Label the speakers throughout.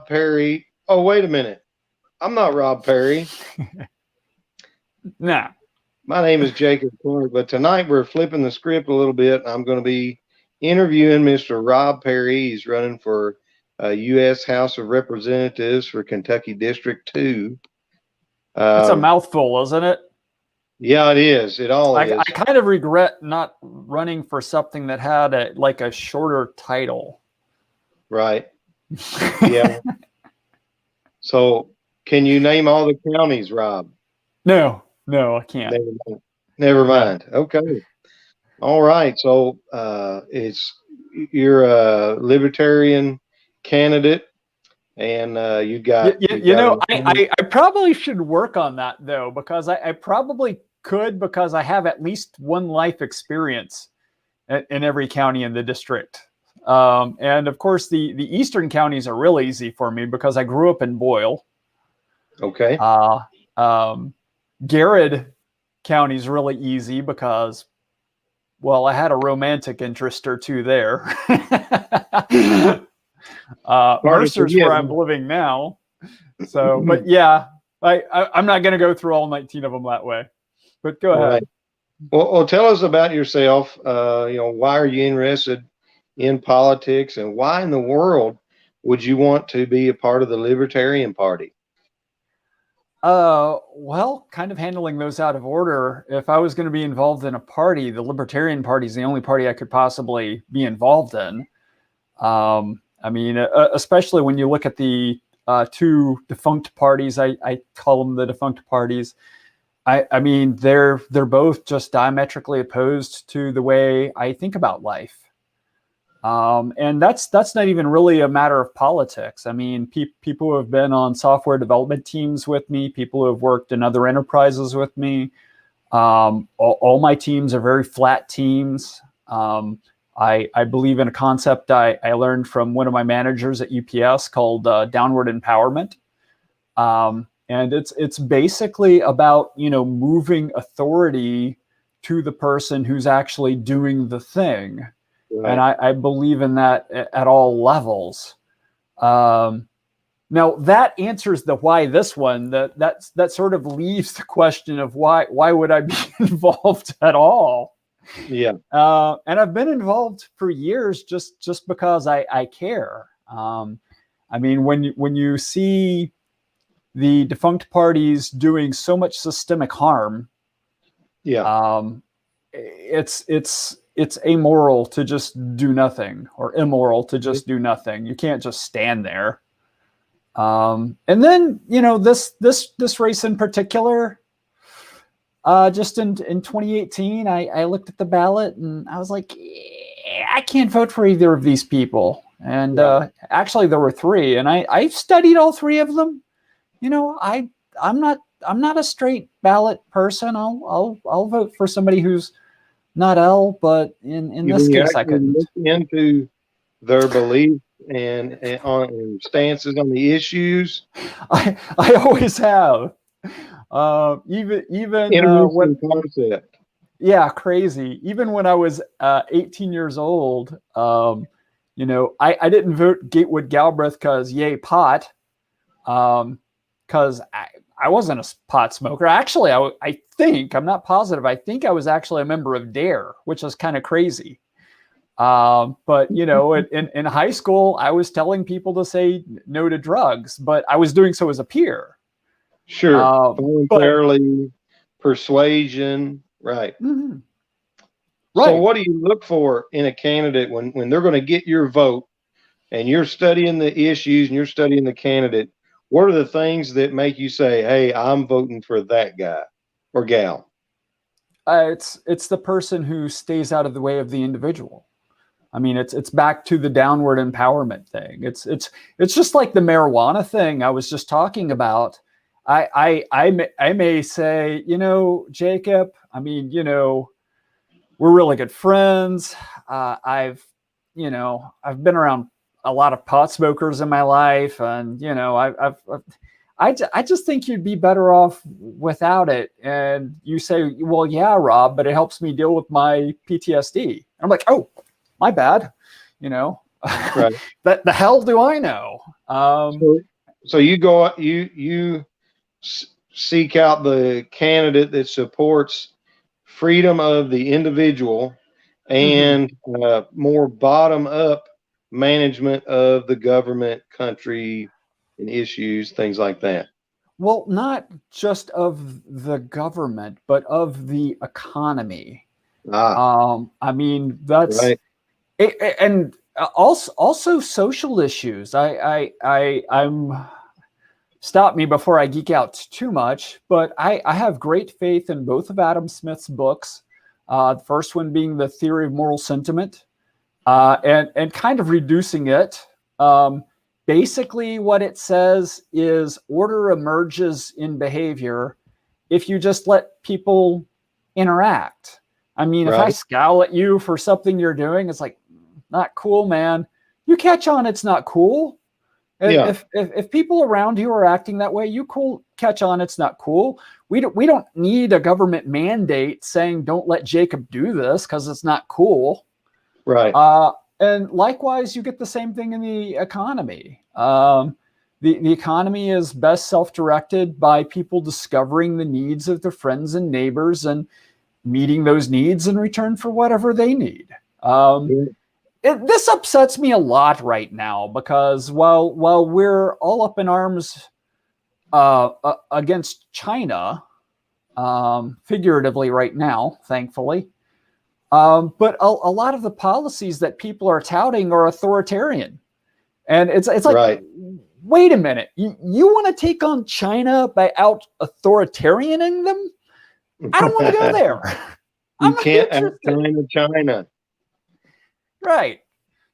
Speaker 1: Perry. Oh, wait a minute. I'm not Rob Perry.
Speaker 2: Nah.
Speaker 1: My name is Jacob Clark, but tonight we're flipping the script a little bit. I'm going to be interviewing Mr. Rob Perry. He's running for U.S. House of Representatives for Kentucky District 2.
Speaker 2: It's a mouthful, isn't it?
Speaker 1: Yeah, it is. It all
Speaker 2: I
Speaker 1: is.
Speaker 2: kind of regret not running for something that had a shorter title.
Speaker 1: Right. Yeah. So, can you name all the counties, Rob?
Speaker 2: No, I can't.
Speaker 1: Never mind. No. Okay. All right. So, you're a Libertarian candidate, and you got
Speaker 2: I probably should work on that though, because I probably could, because I have at least one life experience in every county in the district. And of course, the eastern counties are real easy for me because I grew up in Boyle.
Speaker 1: Okay.
Speaker 2: Garrett County is really easy because, well, I had a romantic interest or two there. Mercer's where I'm living now. So, but yeah, I'm not going to go through all 19 of them that way. But go ahead.
Speaker 1: Right. Well, tell us about yourself. Why are you interested in politics, and why in the world would you want to be a part of the Libertarian Party?
Speaker 2: Well, kind of handling those out of order. If I was going to be involved in a party, the Libertarian Party is the only party I could possibly be involved in. I mean, especially when you look at the two defunct parties, I call them the defunct parties. I mean, they're both just diametrically opposed to the way I think about life. And that's not even really a matter of politics. I mean, people who have been on software development teams with me, people who have worked in other enterprises with me, all my teams are very flat teams. I believe in a concept I learned from one of my managers at UPS called downward empowerment. And it's basically about, moving authority to the person who's actually doing the thing. Right. And I believe in that at all levels. Now that answers the why this one. That sort of leaves the question of why would I be involved at all?
Speaker 1: Yeah.
Speaker 2: And I've been involved for years just because I care. I mean, when you see the defunct parties doing so much systemic harm,
Speaker 1: yeah,
Speaker 2: it's amoral to just do nothing, or immoral to just do nothing. You can't just stand there. And then, this race in particular, just in 2018, I looked at the ballot and I was like, I can't vote for either of these people. And actually there were three, and I studied all three of them. I'm not a straight ballot person. I'll vote for somebody who's not L, but in this case, I couldn't
Speaker 1: look into their beliefs and stances on the issues.
Speaker 2: I always have. Even
Speaker 1: when concept.
Speaker 2: Yeah, crazy. Even when I was 18 years old, I didn't vote Gatewood Galbraith because yay pot, because I wasn't a pot smoker. Actually, I think, I'm not positive, I think I was actually a member of DARE, which is kind of crazy. But, in high school, I was telling people to say no to drugs, but I was doing so as a peer.
Speaker 1: Sure. Voluntarily, persuasion, right.
Speaker 2: Mm-hmm.
Speaker 1: Right. So what do you look for in a candidate when they're going to get your vote, and you're studying the issues and you're studying the candidate? What are the things that make you say, hey, I'm voting for that guy or gal?
Speaker 2: It's the person who stays out of the way of the individual. I mean, it's back to the downward empowerment thing. It's just like the marijuana thing I was just talking about. I may say, Jacob, I mean, we're really good friends. I've been around a lot of pot smokers in my life, and I just think you'd be better off without it. And you say, well, yeah, Rob, but it helps me deal with my PTSD. I'm like, oh, my bad.
Speaker 1: Right.
Speaker 2: The hell do I know?
Speaker 1: So you go, you seek out the candidate that supports freedom of the individual and more bottom up management of the government, country, and issues, things like that.
Speaker 2: Well, not just of the government, but of the economy. I mean, that's
Speaker 1: right.
Speaker 2: And also social issues. I'm stop me before I geek out too much, but I have great faith in both of Adam Smith's books. The first one being The Theory of Moral Sentiment, and kind of reducing it. Basically, what it says is order emerges in behavior if you just let people interact. I mean, if I scowl at you for something you're doing, it's like, not cool, man. You catch on, it's not cool.
Speaker 1: Yeah.
Speaker 2: If people around you are acting that way, catch on, it's not cool. We don't need a government mandate saying don't let Jacob do this because it's not cool.
Speaker 1: Right.
Speaker 2: And likewise, you get the same thing in the economy. The economy is best self-directed by people discovering the needs of their friends and neighbors and meeting those needs in return for whatever they need. This upsets me a lot right now because while we're all up in arms against China, figuratively right now, thankfully, but a lot of the policies that people are touting are authoritarian. And it's like, wait a minute, you want to take on China by out authoritarianing them? I don't want to go there.
Speaker 1: You can't out China.
Speaker 2: Right.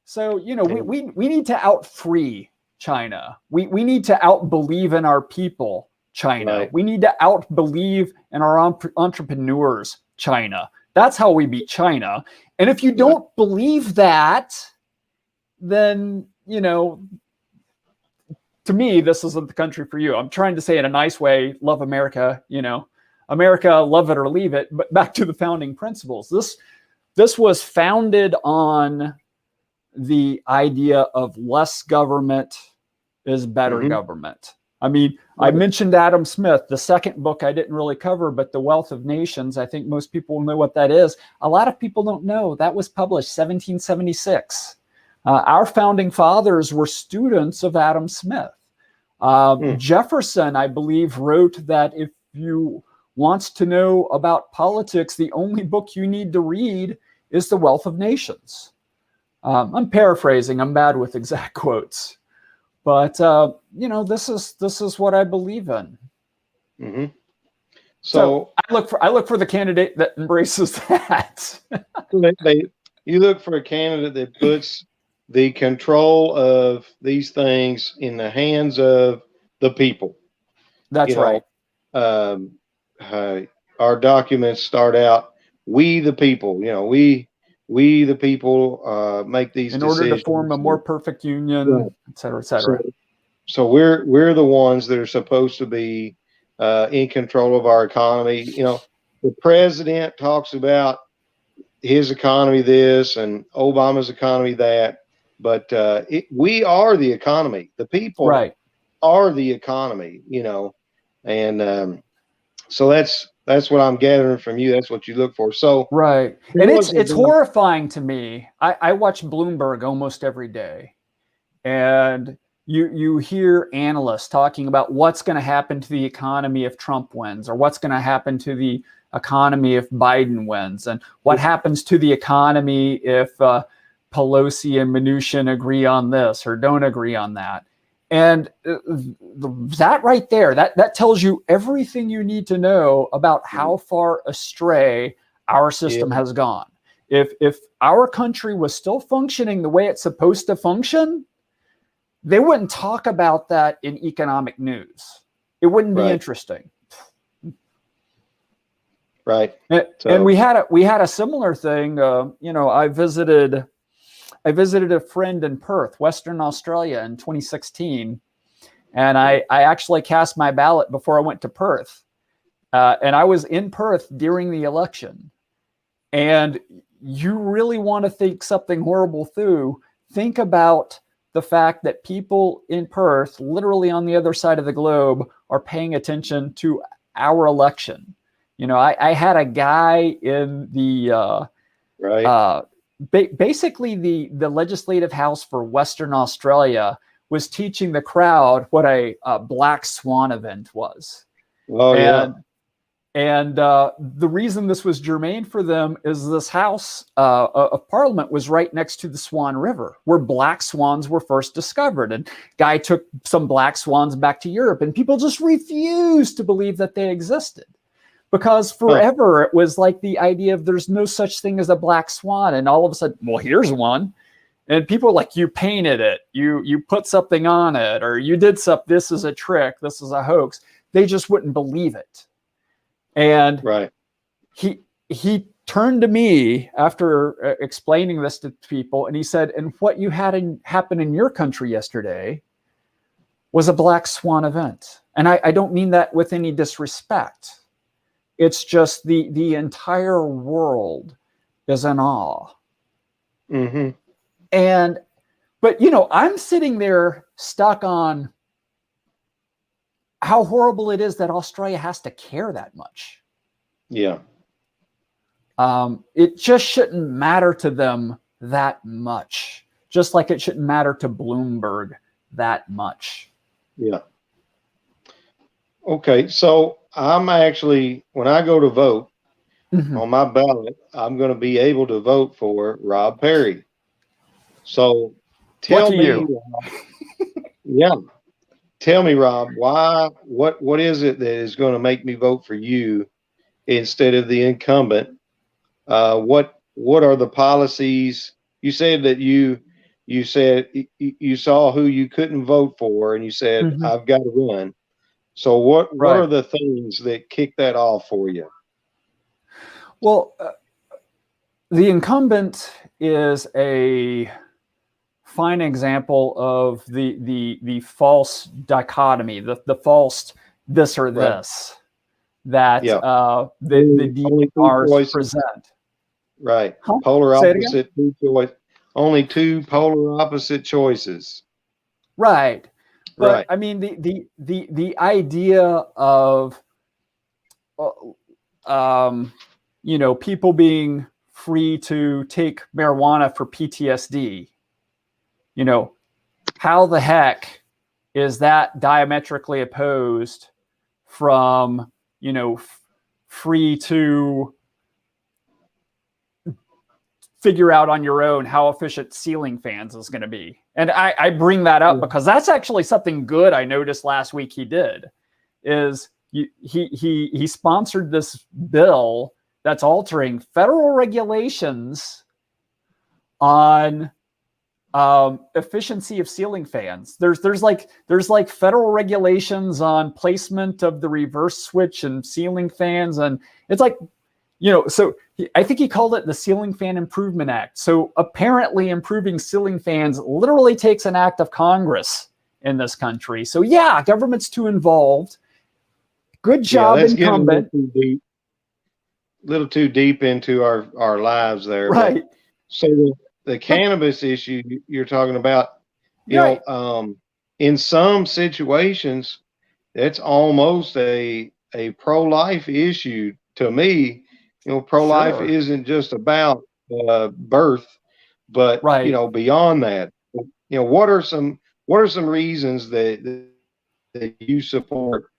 Speaker 2: So, we need to out free China. We need to out believe in our people, China. Right. We need to out believe in our entrepreneurs, China. That's how we beat China. And if you don't believe that, then, to me, this isn't the country for you. I'm trying to say it in a nice way, love America, America, love it or leave it. But back to the founding principles. This was founded on the idea of less government is better government. I mean, I mentioned Adam Smith. The second book I didn't really cover, but The Wealth of Nations, I think most people know what that is. A lot of people don't know. That was published 1776. Our founding fathers were students of Adam Smith. Jefferson, I believe, wrote that if you want to know about politics, the only book you need to read is The Wealth of Nations. I'm paraphrasing. I'm bad with exact quotes. But, this is what I believe in. So I look for the candidate that embraces that.
Speaker 1: You look for a candidate that puts the control of these things in the hands of the people.
Speaker 2: That's right.
Speaker 1: Our documents start out, we the people, we the people make these decisions.
Speaker 2: In order to form a more perfect union, et cetera, et cetera.
Speaker 1: So we're the ones that are supposed to be in control of our economy. The president talks about his economy this and Obama's economy that, but we are the economy. The people are the economy, and so that's what I'm gathering from you. That's what you look for. So
Speaker 2: and it's horrifying to me. I watch Bloomberg almost every day, and you hear analysts talking about what's going to happen to the economy if Trump wins, or what's going to happen to the economy if Biden wins, and what happens to the economy if Pelosi and Mnuchin agree on this or don't agree on that. And that right there, that tells you everything you need to know about how far astray our system has gone. If our country was still functioning the way it's supposed to function, they wouldn't talk about that in economic news. It wouldn't be interesting.
Speaker 1: Right.
Speaker 2: And we had a similar thing. I visited a friend in Perth, Western Australia, in 2016, and I actually cast my ballot before I went to Perth, and I was in Perth during the election. And you really want to think something horrible through, think about the fact that people in Perth, literally on the other side of the globe, are paying attention to our election. You know, I had a guy in the basically the legislative house for Western Australia was teaching the crowd what a black swan event was.
Speaker 1: Oh, yeah.
Speaker 2: And the reason this was germane for them is this house of parliament was right next to the Swan River, where black swans were first discovered. And guy took some black swans back to Europe, and people just refused to believe that they existed. Because forever it was like the idea of there's no such thing as a black swan. And all of a sudden, well, here's one. And people are like, you painted it, you put something on it, or you did something, this is a trick, this is a hoax. They just wouldn't believe it. And he turned to me after explaining this to people, and he said, and what you had happen in your country yesterday was a black swan event. And I don't mean that with any disrespect. It's just the entire world is in awe.
Speaker 1: Mm-hmm.
Speaker 2: But you know, I'm sitting there stuck on how horrible it is that Australia has to care that much.
Speaker 1: Yeah.
Speaker 2: It just shouldn't matter to them that much, just like it shouldn't matter to Bloomberg that much.
Speaker 1: Yeah. Okay, so I'm actually, when I go to vote on my ballot, I'm going to be able to vote for Rob Perry. So tell me, yeah, tell me, Rob, what is it that is going to make me vote for you instead of the incumbent? What are the policies? You said that you said you saw who you couldn't vote for, and you said, I've got to run. So what are the things that kick that off for you?
Speaker 2: Well, the incumbent is a fine example of the false dichotomy, the false this or this that the DRs present.
Speaker 1: Right. Polar opposite, two choice. Only two polar opposite choices.
Speaker 2: Right. But I mean, the idea of, you know, people being free to take marijuana for PTSD, you know, how the heck is that diametrically opposed from, you know, free to figure out on your own how efficient ceiling fans is going to be? And I bring that up because that's actually something good I noticed last week he did, is he sponsored this bill that's altering federal regulations on efficiency of ceiling fans. There's like federal regulations on placement of the reverse switch and ceiling fans, and it's like, you know, so I think he called it the Ceiling Fan Improvement Act. So apparently improving ceiling fans literally takes an act of Congress in this country. So yeah, government's too involved. Good job, incumbent.
Speaker 1: A little too deep into our lives there.
Speaker 2: Right.
Speaker 1: But, so the cannabis issue you're talking about, you know, in some situations, that's almost a pro-life issue to me. You know, pro-life isn't just about birth, but you know, beyond that, you know, what are some reasons that you support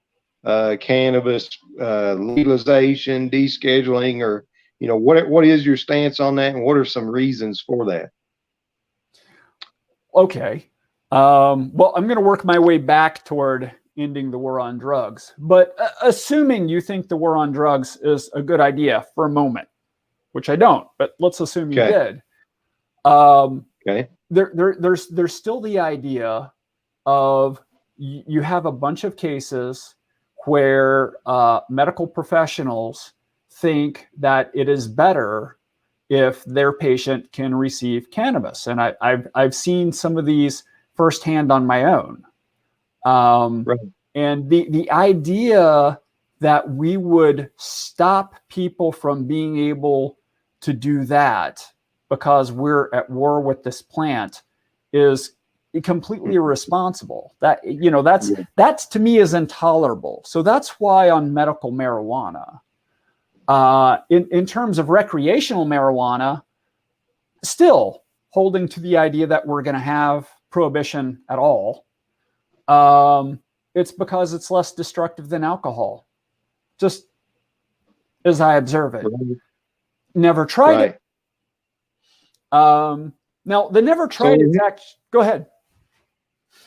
Speaker 1: cannabis legalization, descheduling, or, you know, what is your stance on that, and what are some reasons for that?
Speaker 2: Okay, well, I'm going to work my way back toward ending the war on drugs. But assuming you think the war on drugs is a good idea for a moment, which I don't, but let's assume you did. There's still the idea of you have a bunch of cases where medical professionals think that it is better if their patient can receive cannabis. And I've seen some of these firsthand on my own. And the idea that we would stop people from being able to do that because we're at war with this plant is completely irresponsible. That, that's to me is intolerable. So that's why on medical marijuana, in terms of recreational marijuana, still holding to the idea that we're going to have prohibition at all. It's because it's less destructive than alcohol, just as I observe it.
Speaker 1: Right.
Speaker 2: Never tried it. Now, the never tried it. Go ahead.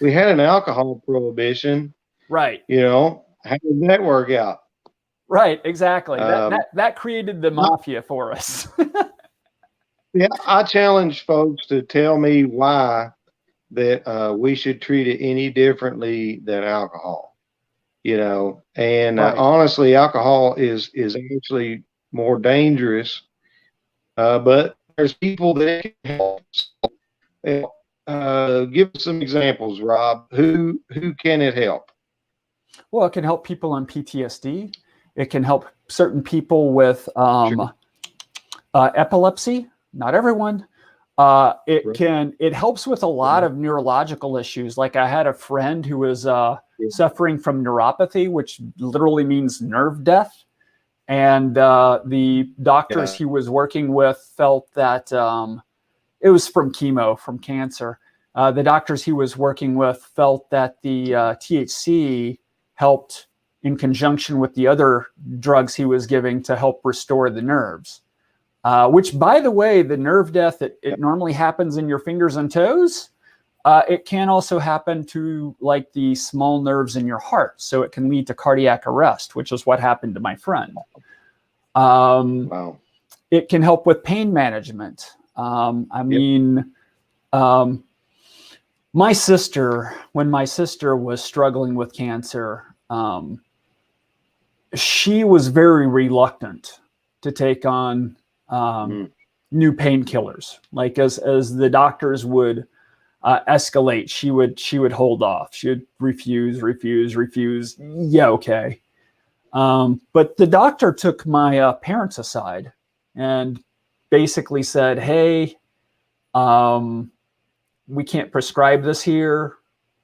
Speaker 1: We had an alcohol prohibition.
Speaker 2: Right.
Speaker 1: How did that work out?
Speaker 2: Right, exactly. That created the mafia for us.
Speaker 1: Yeah, I challenge folks to tell me why that we should treat it any differently than alcohol. And
Speaker 2: right.
Speaker 1: Honestly, alcohol is actually more dangerous, but there's people that can help. Give us some examples, Rob. Who can it help?
Speaker 2: Well, it can help people on PTSD. It can help certain people with epilepsy. Not everyone. It helps with a lot of neurological issues. Like I had a friend who was suffering from neuropathy, which literally means nerve death. And the doctors he was working with felt that it was from chemo, from cancer. The doctors he was working with felt that the THC helped in conjunction with the other drugs he was giving to help restore the nerves. Which, by the way, the nerve death, it normally happens in your fingers and toes. It can also happen to like the small nerves in your heart. So it can lead to cardiac arrest, which is what happened to my friend.
Speaker 1: Wow.
Speaker 2: It can help with pain management. My sister, when my sister was struggling with cancer, she was very reluctant to take on new painkillers. Like as the doctors would escalate, she would hold off. She would refuse. Yeah, okay. But the doctor took my parents aside and basically said, "Hey, we can't prescribe this here."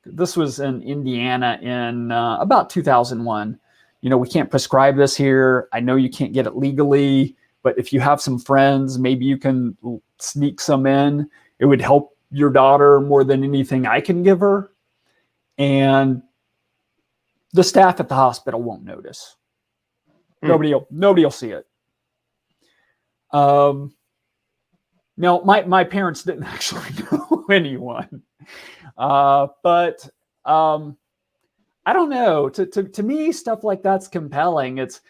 Speaker 2: This was in Indiana in about 2001. We can't prescribe this here. I know you can't get it legally, but if you have some friends, maybe you can sneak some in. It would help your daughter more than anything I can give her. And the staff at the hospital won't notice. Nobody will see it. Now, my parents didn't actually know anyone, but I don't know. To me, stuff like that's compelling. There's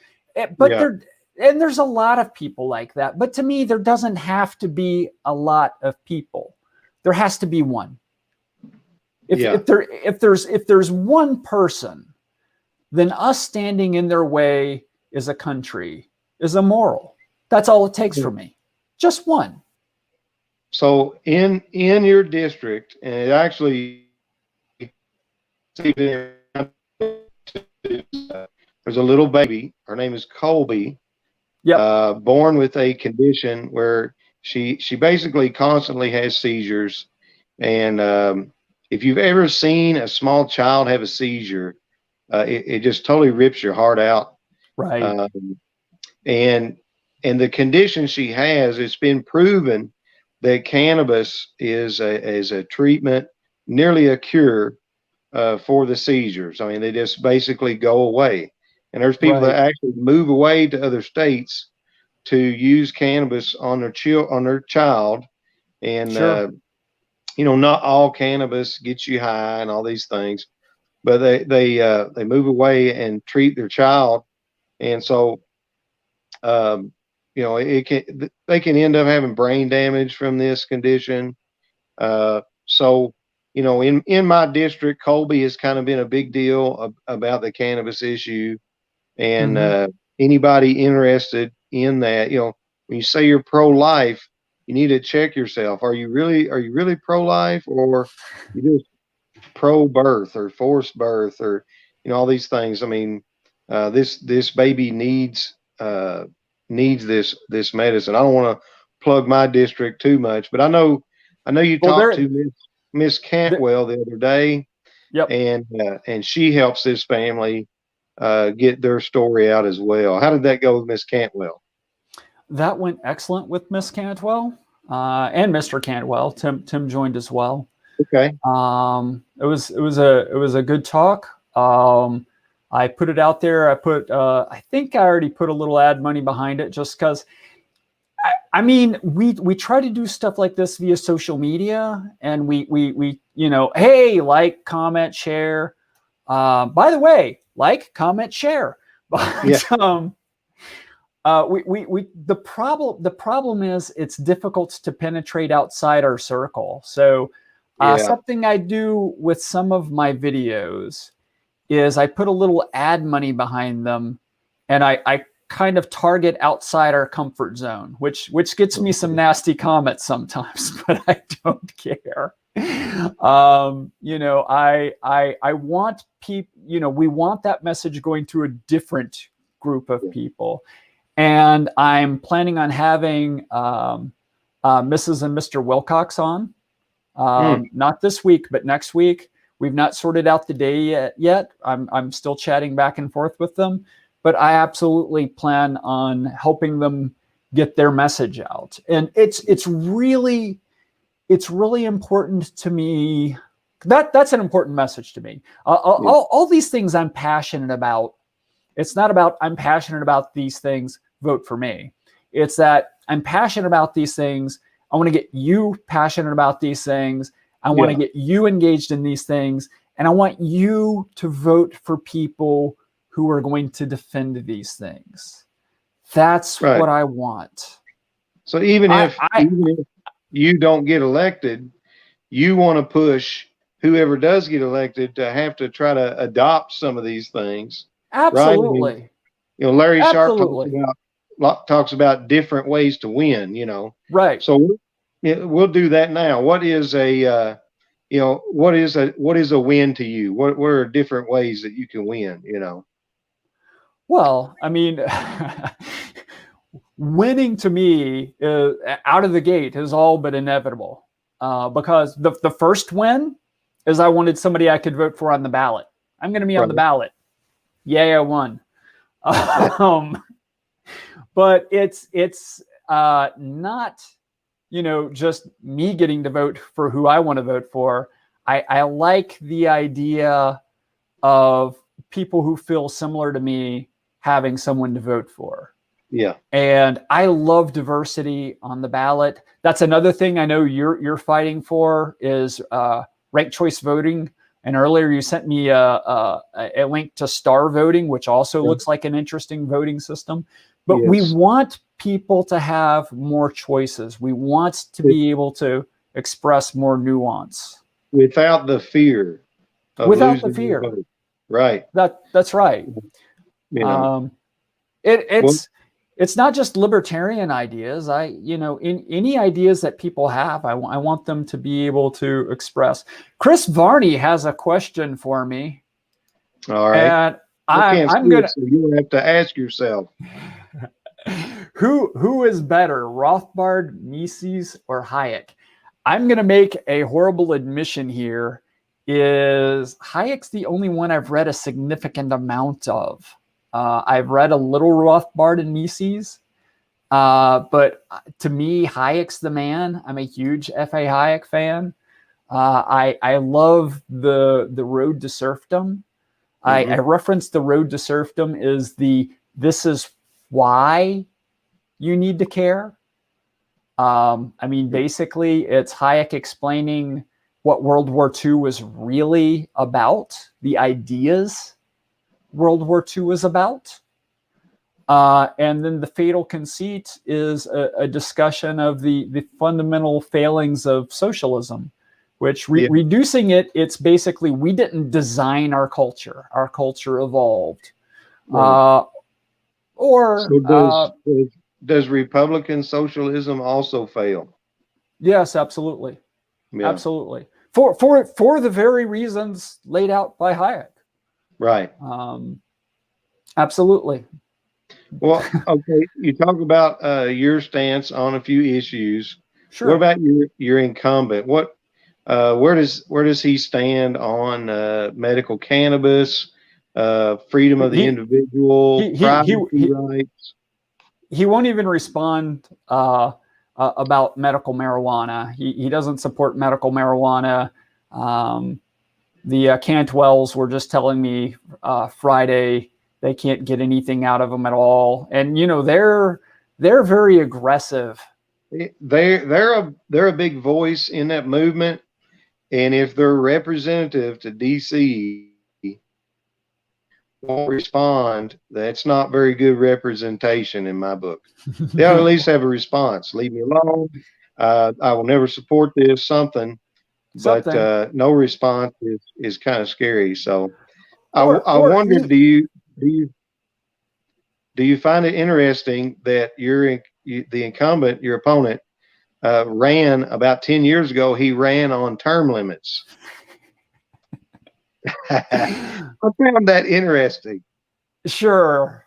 Speaker 2: a lot of people like that. But to me, there doesn't have to be a lot of people. There has to be one. If there's one person, then us standing in their way as a country is immoral. That's all it takes for me. Just one.
Speaker 1: So in your district, and it actually there's a little baby. Her name is Colby. Born with a condition where she basically constantly has seizures. And if you've ever seen a small child have a seizure, it just totally rips your heart out.
Speaker 2: Right.
Speaker 1: And the condition she has, it's been proven that cannabis is a treatment, nearly a cure for the seizures. I mean, they just basically go away. And there's people that actually move away to other states to use cannabis on their child. And not all cannabis gets you high and all these things, but they move away and treat their child. And so they can end up having brain damage from this condition. So in my district, Colby has kind of been a big deal about the cannabis issue. And anybody interested in that, when you say you're pro-life, you need to check yourself. Are you really pro-life, or you just pro-birth or forced birth, or all these things? I mean, this baby needs this medicine. I don't want to plug my district too much, but I know you talked to Miss. Miss Cantwell the other day,
Speaker 2: Yep.
Speaker 1: and she helps this family get their story out as well. How did that go with Miss Cantwell?
Speaker 2: That went excellent with Miss Cantwell and Mr. Cantwell. Tim joined as well.
Speaker 1: Okay.
Speaker 2: It was a good talk. I put it out there. I think I already put a little ad money behind it, just because. I mean, we try to do stuff like this via social media, and we hey, like, comment, share. By the way, like, comment, share. But
Speaker 1: Yeah.
Speaker 2: the problem is it's difficult to penetrate outside our circle. So something I do with some of my videos is I put a little ad money behind them, and I kind of target outside our comfort zone, which gets me some nasty comments sometimes, but I don't care. I want people, we want that message going to a different group of people. And I'm planning on having Mrs. and Mr. Wilcox on, not this week, but next week. We've not sorted out the day yet. I'm still chatting back and forth with them, but I absolutely plan on helping them get their message out. And it's really important to me. That's an important message to me. All these things I'm passionate about. It's not about I'm passionate about these things, vote for me. It's that I'm passionate about these things. I want to get you passionate about these things. I want to get you engaged in these things. And I want you to vote for people who are going to defend these things. That's what I want.
Speaker 1: So even if you don't get elected, you want to push whoever does get elected to have to try to adopt some of these things.
Speaker 2: Absolutely.
Speaker 1: Right? Larry Sharp talks about different ways to win,
Speaker 2: Right.
Speaker 1: So we'll do that now. What is a win to you? What are different ways that you can win,
Speaker 2: Well, I mean, winning to me out of the gate is all but inevitable, because the first win is I wanted somebody I could vote for on the ballot. I'm going to be on the ballot. Yay, I won. But it's not, just me getting to vote for who I want to vote for. I like the idea of people who feel similar to me having someone to vote for.
Speaker 1: Yeah.
Speaker 2: And I love diversity on the ballot. That's another thing I know you're fighting for is ranked choice voting. And earlier you sent me a link to star voting, which also looks like an interesting voting system. But we want people to have more choices. We want to be able to express more nuance.
Speaker 1: Without the fear of
Speaker 2: without the fear.
Speaker 1: Vote. Right.
Speaker 2: That's right. It's not just libertarian ideas. In any ideas that people have, I want them to be able to express. Chris Varney has a question for me.
Speaker 1: All right.
Speaker 2: And I'm gonna.
Speaker 1: So you have to ask yourself,
Speaker 2: who is better, Rothbard, Mises, or Hayek? I'm gonna make a horrible admission here. Is Hayek's the only one I've read a significant amount of. I've read a little Rothbard and Mises, but to me, Hayek's the man. I'm a huge F.A. Hayek fan. I love the Road to Serfdom. I referenced the Road to Serfdom is this is why you need to care. Basically, it's Hayek explaining what World War II was really about, the ideas World War II was about. And then the fatal conceit is a discussion of the fundamental failings of socialism, which reducing it's basically we didn't design our culture. Our culture evolved.
Speaker 1: Right. Does Republican socialism also fail?
Speaker 2: Yes, absolutely. Yeah. Absolutely. For the very reasons laid out by Hayek.
Speaker 1: Right.
Speaker 2: Absolutely.
Speaker 1: Well, okay. You talk about your stance on a few issues.
Speaker 2: Sure.
Speaker 1: What about your incumbent? What Where does he stand on medical cannabis, freedom of the individual, privacy rights?
Speaker 2: He won't even respond about medical marijuana. He doesn't support medical marijuana. The Cantwells were just telling me Friday they can't get anything out of them at all, and they're very aggressive.
Speaker 1: They're a big voice in that movement, and if their representative to DC won't respond, that's not very good representation in my book. They ought to at least have a response. Leave me alone. I will never support this, something. But no response is kind of scary. So I wonder, do you find it interesting that the incumbent, your opponent, ran about 10 years ago? He ran on term limits. I found that interesting.
Speaker 2: Sure.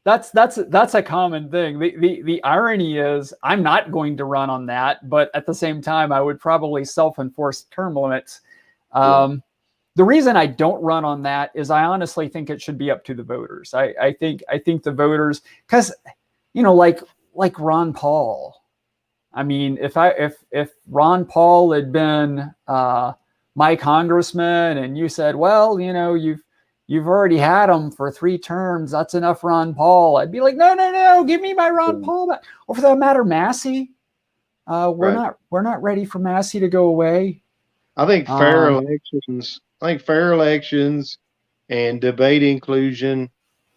Speaker 2: That's a common thing. The irony is I'm not going to run on that, but at the same time, I would probably self-enforce term limits. The reason I don't run on that is I honestly think it should be up to the voters. I think the voters, because like Ron Paul. I mean, if Ron Paul had been my congressman and you said, well, you've already had him for 3 terms, that's enough Ron Paul, I'd be like, no, give me my Ron Paul back. Or for that matter, Massey. We're not ready for Massey to go away.
Speaker 1: I think fair elections and debate inclusion,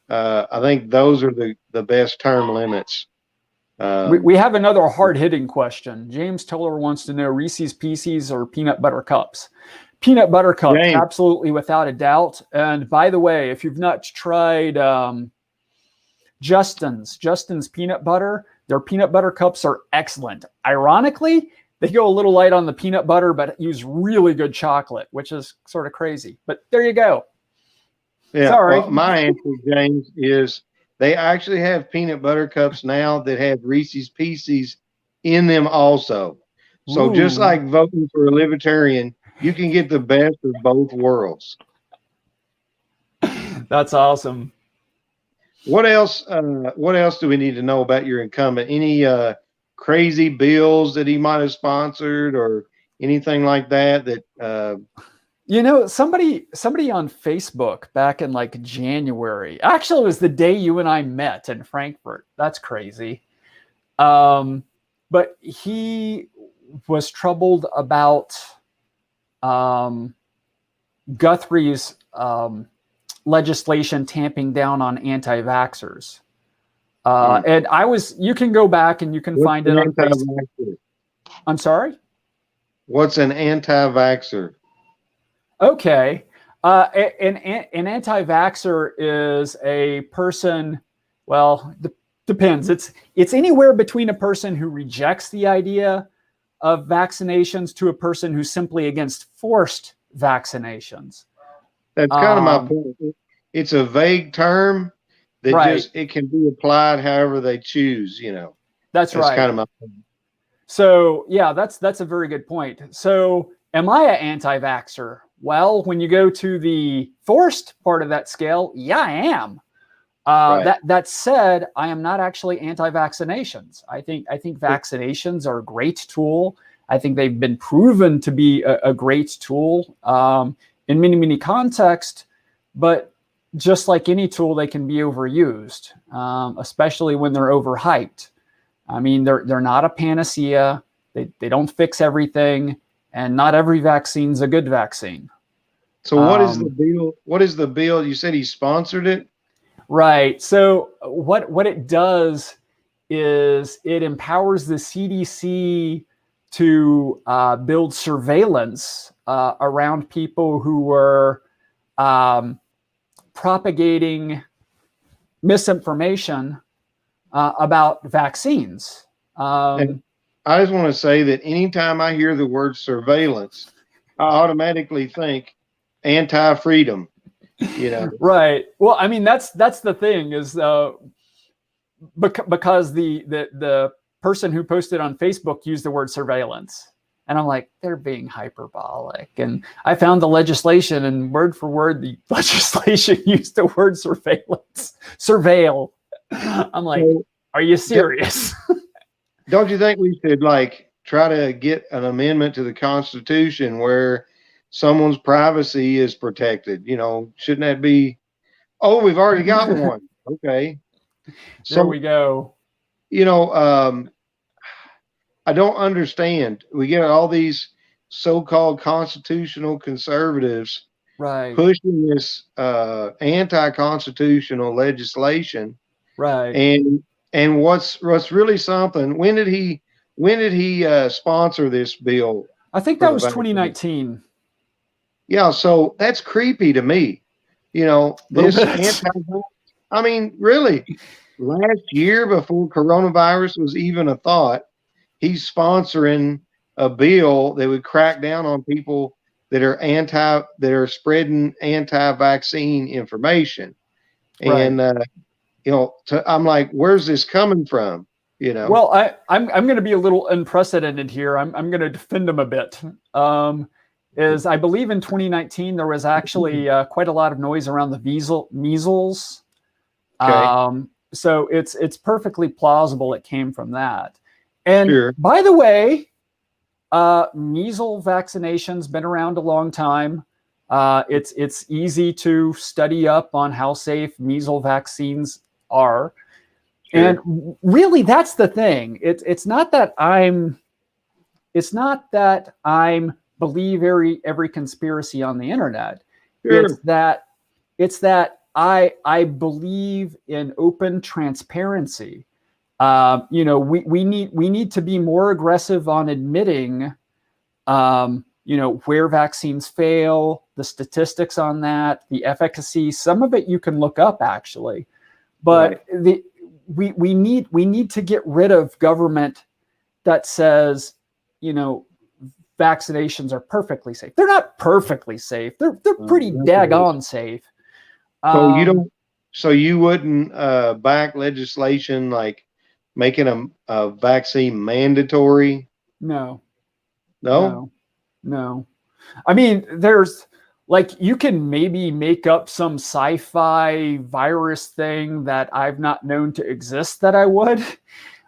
Speaker 1: I think those are the best term limits.
Speaker 2: We have another hard-hitting question. James Tiller wants to know Reese's Pieces or peanut butter cups. Peanut butter cups, James. Absolutely, without a doubt. And by the way, if you've not tried Justin's peanut butter, their peanut butter cups are excellent. Ironically, they go a little light on the peanut butter, but use really good chocolate, which is sort of crazy. But there you go.
Speaker 1: Yeah. Sorry. Well, my answer, James, is they actually have peanut butter cups now that have Reese's Pieces in them also. So just like voting for a Libertarian, you can get the best of both worlds.
Speaker 2: That's awesome.
Speaker 1: What else do we need to know about your incumbent? Any crazy bills that he might have sponsored or anything like that?
Speaker 2: Somebody on Facebook back in like January, actually it was the day you and I met in Frankfurt. That's crazy. But he was troubled about Guthrie's legislation tamping down on anti-vaxxers. And you can go back and you can find it on Facebook. I'm sorry?
Speaker 1: What's an anti-vaxxer?
Speaker 2: Okay. An anti-vaxxer is a person, well, depends. It's anywhere between a person who rejects the idea of vaccinations to a person who's simply against forced vaccinations.
Speaker 1: That's kind of my point. It's a vague term that it can be applied however they choose,
Speaker 2: That's right.
Speaker 1: Kind of my point.
Speaker 2: So yeah, that's a very good point. So am I an anti-vaxxer? Well, when you go to the forced part of that scale, yeah, I am. That said, I am not actually anti-vaccinations. I think vaccinations are a great tool. I think they've been proven to be a great tool in many contexts, but just like any tool, they can be overused, especially when they're overhyped. I mean, they're not a panacea. They don't fix everything, and not every vaccine's a good vaccine.
Speaker 1: So what is the bill? What is the bill? You said he sponsored it?
Speaker 2: Right. So what it does is it empowers the CDC to build surveillance around people who were propagating misinformation about vaccines.
Speaker 1: And I just want to say that anytime I hear the word surveillance, I automatically think anti-freedom.
Speaker 2: Right. Well, I mean, that's the thing is because the person who posted on Facebook used the word surveillance. And I'm like, they're being hyperbolic. And I found the legislation, and word for word, the legislation used the word surveil. I'm like, are you serious?
Speaker 1: Don't you think we should like try to get an amendment to the Constitution where someone's privacy is protected? You know, shouldn't that be? Oh, we've already got one. Okay.
Speaker 2: So there we go.
Speaker 1: You know, I don't understand. We get all these so-called constitutional conservatives pushing this anti-constitutional legislation.
Speaker 2: Right.
Speaker 1: And what's really something, when did he sponsor this bill?
Speaker 2: I think that was 2019.
Speaker 1: Yeah, so that's creepy to me. You know, this I mean, really, last year before coronavirus was even a thought, he's sponsoring a bill that would crack down on people that are spreading anti-vaccine information.
Speaker 2: Right.
Speaker 1: And you know, I'm like, where's this coming from? You know.
Speaker 2: Well, I'm going to be a little unprecedented here. I'm going to defend him a bit. Is I believe in 2019 there was actually quite a lot of noise around the measles.
Speaker 1: Okay.
Speaker 2: So it's perfectly plausible it came from that. And by the way, measles vaccination's been around a long time. It's easy to study up on how safe measles vaccines are. And really, that's the thing. It's not that I'm believe every conspiracy on the internet. It's that I believe in open transparency. You know, we need to be more aggressive on admitting, you know, where vaccines fail, the statistics on that, the efficacy. Some of it you can look up actually, but we need to get rid of government that says, you know, vaccinations are perfectly safe. They're not perfectly safe. They're pretty daggone safe.
Speaker 1: So you wouldn't back legislation like making a vaccine mandatory?
Speaker 2: No. I mean, there's like, you can maybe make up some sci-fi virus thing that I've not known to exist that I would.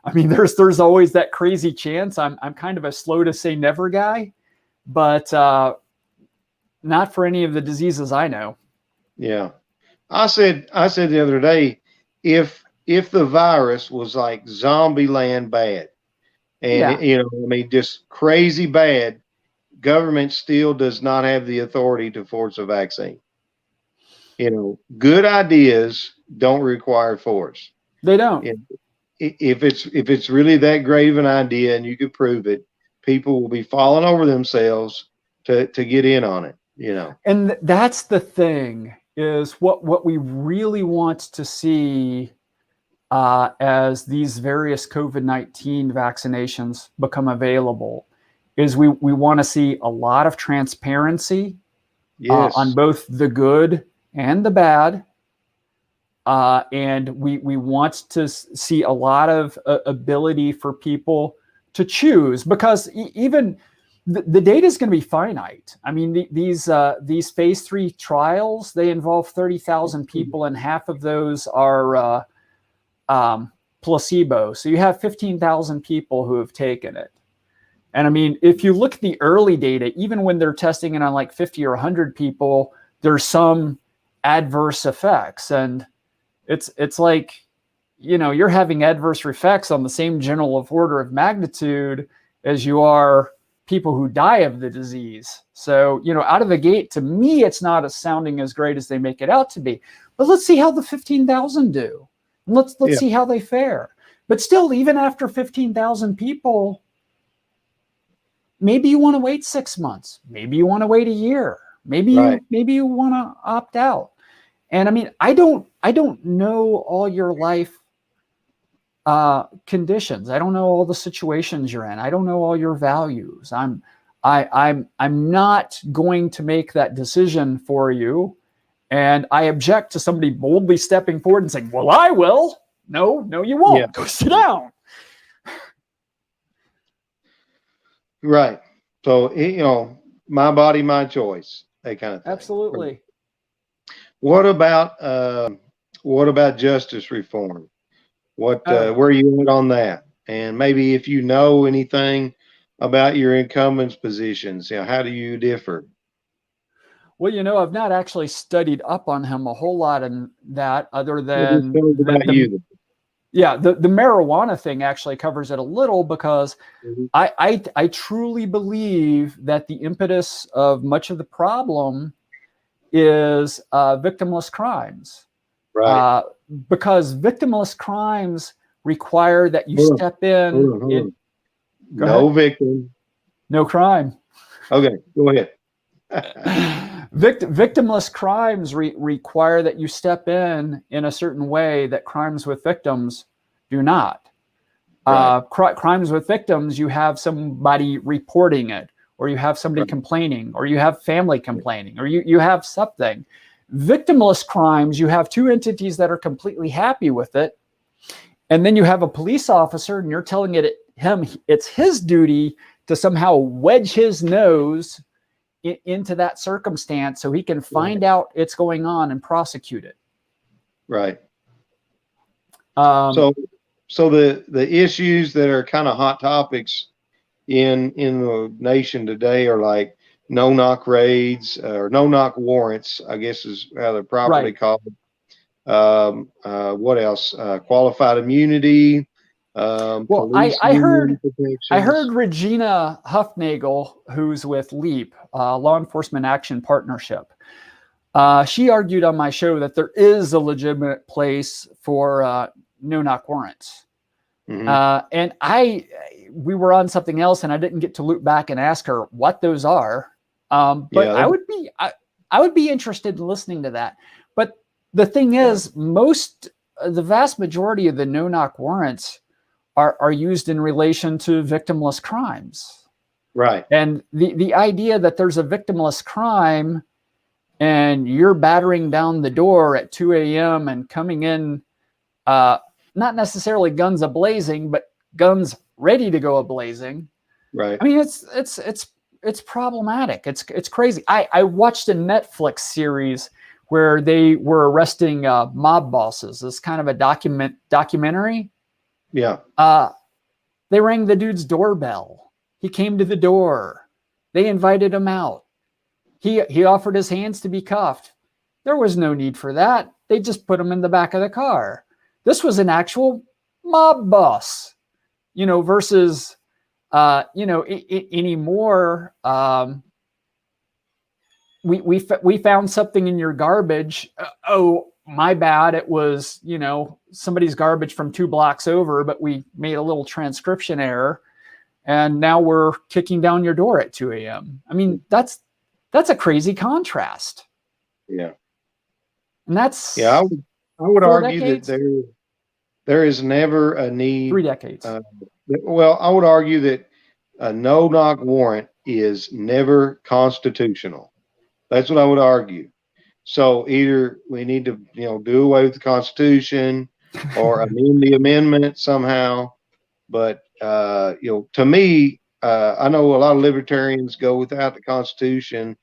Speaker 2: I mean, there's always that crazy chance. I'm kind of a slow to say never guy, but not for any of the diseases I know.
Speaker 1: Yeah. I said the other day, if the virus was like zombie land bad, and you know, I mean, just crazy bad, government still does not have the authority to force a vaccine. You know, good ideas don't require force.
Speaker 2: They don't.
Speaker 1: If it's really that great of an idea and you could prove it, people will be falling over themselves to get in on it, you know.
Speaker 2: And that's the thing, is what we really want to see as these various COVID-19 vaccinations become available, is we want to see a lot of transparency on both the good and the bad. And we want to see a lot of ability for people to choose, because even the data is going to be finite. I mean, these phase 3 trials, they involve 30,000 people, and half of those are placebo. So you have 15,000 people who have taken it. And I mean, if you look at the early data, even when they're testing it on like 50 or 100 people, there's some adverse effects. And it's like, you know, you're having adverse effects on the same general order of magnitude as you are people who die of the disease. So, you know, out of the gate, to me, it's not sounding as great as they make it out to be. But let's see how the 15,000 do. Let's see how they fare. But still, even after 15,000 people, maybe you want to wait 6 months. Maybe you want to wait a year. Maybe you want to opt out. And I mean, I don't know all your life conditions. I don't know all the situations you're in. I don't know all your values. I'm not going to make that decision for you. And I object to somebody boldly stepping forward and saying, well, I will. No, you won't. Yeah. Go sit down.
Speaker 1: Right. So, you know, my body, my choice, that kind of thing.
Speaker 2: Absolutely.
Speaker 1: What about justice reform?
Speaker 2: Oh,
Speaker 1: Where are you at on that? And maybe if you know anything about your incumbents' positions, you know, how do you differ?
Speaker 2: well, you know, I've not actually studied up on him a whole lot in that, other
Speaker 1: What just
Speaker 2: than
Speaker 1: tell us about you then?
Speaker 2: yeah, the marijuana thing actually covers it a little, because
Speaker 1: Mhm.
Speaker 2: I truly believe that the impetus of much of the problem is victimless crimes.
Speaker 1: Right.
Speaker 2: Uh, because victimless crimes require that you
Speaker 1: Hold on.
Speaker 2: step in.
Speaker 1: Hold on.
Speaker 2: Go ahead.
Speaker 1: No victim.
Speaker 2: No crime.
Speaker 1: Okay, go ahead.
Speaker 2: Victimless crimes require that you step in a certain way that crimes with victims do not.
Speaker 1: Right.
Speaker 2: Crimes with victims, you have somebody reporting it, or you have somebody
Speaker 1: Right.
Speaker 2: complaining, or you have family complaining, or you have something. Victimless crimes, you have two entities that are completely happy with it, and then you have a police officer, and you're telling him it's his duty to somehow wedge his nose into that circumstance so he can find out it's going on and prosecute it.
Speaker 1: Right.
Speaker 2: Um,
Speaker 1: So the issues that are kind of hot topics in the nation today are like no knock raids or no knock warrants, I guess is how they're properly
Speaker 2: right.
Speaker 1: called. What else? Qualified immunity,
Speaker 2: Well,
Speaker 1: police union
Speaker 2: I heard
Speaker 1: protections.
Speaker 2: Regina Huffnagel, who's with LEAP, Law Enforcement Action Partnership. She argued on my show that there is a legitimate place for no-knock warrants.
Speaker 1: Mm-hmm.
Speaker 2: And we were on something else, and I didn't get to loop back and ask her what those are. But
Speaker 1: Yeah.
Speaker 2: I would be interested in listening to that. But the thing is, the vast majority of the no-knock warrants are used in relation to victimless crimes.
Speaker 1: Right.
Speaker 2: And the idea that there's a victimless crime and you're battering down the door at 2 a.m. and coming in, not necessarily guns a-blazing, but guns ready to go a-blazing.
Speaker 1: Right.
Speaker 2: I mean, it's problematic. It's crazy. I watched a Netflix series where they were arresting mob bosses. It's kind of a documentary.
Speaker 1: Yeah.
Speaker 2: They rang the dude's doorbell. He came to the door. They invited him out. He offered his hands to be cuffed. There was no need for that. They just put him in the back of the car. This was an actual mob boss, versus, anymore. We found something in your garbage. Oh, my bad. It was, somebody's garbage from 2 blocks over, but we made a little transcription error. And now we're kicking down your door at 2 a.m. I mean, that's a crazy contrast.
Speaker 1: Yeah.
Speaker 2: And that's
Speaker 1: I would argue
Speaker 2: decades?
Speaker 1: that there is never a need.
Speaker 2: 3 decades.
Speaker 1: Well, I would argue that a no knock warrant is never constitutional. That's what I would argue. So either we need to, do away with the Constitution or amend the amendment somehow. But to me, I know a lot of libertarians go without the Constitution,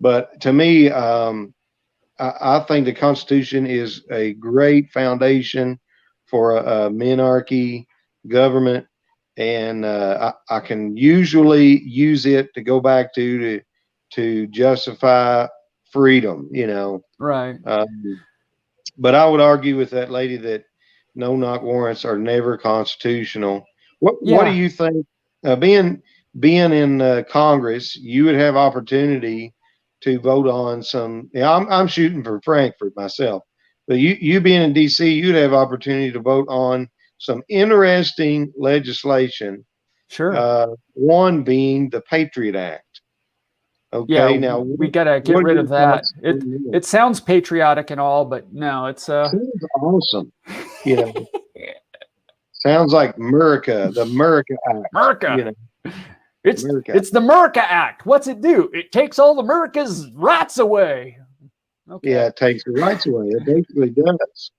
Speaker 1: but to me, I think the Constitution is a great foundation for a monarchy government, and I can usually use it to go back to justify freedom.
Speaker 2: Right.
Speaker 1: But I would argue with that lady that no knock warrants are never constitutional. What do you think? Being in Congress, you would have opportunity to vote on some. I'm shooting for Frankfurt myself, but you being in D.C., you'd have opportunity to vote on some interesting legislation.
Speaker 2: Sure.
Speaker 1: One being the Patriot Act. Okay,
Speaker 2: Yeah,
Speaker 1: now
Speaker 2: we got to get
Speaker 1: what are
Speaker 2: rid
Speaker 1: your
Speaker 2: of that.
Speaker 1: thoughts on that?
Speaker 2: It sounds patriotic and all, but no, it's
Speaker 1: Sounds awesome. Sounds like America, the America Act.
Speaker 2: America.
Speaker 1: America.
Speaker 2: It's the America Act. What's it do? It takes all America's rights away. Okay.
Speaker 1: Yeah, it takes the rights away. It basically does.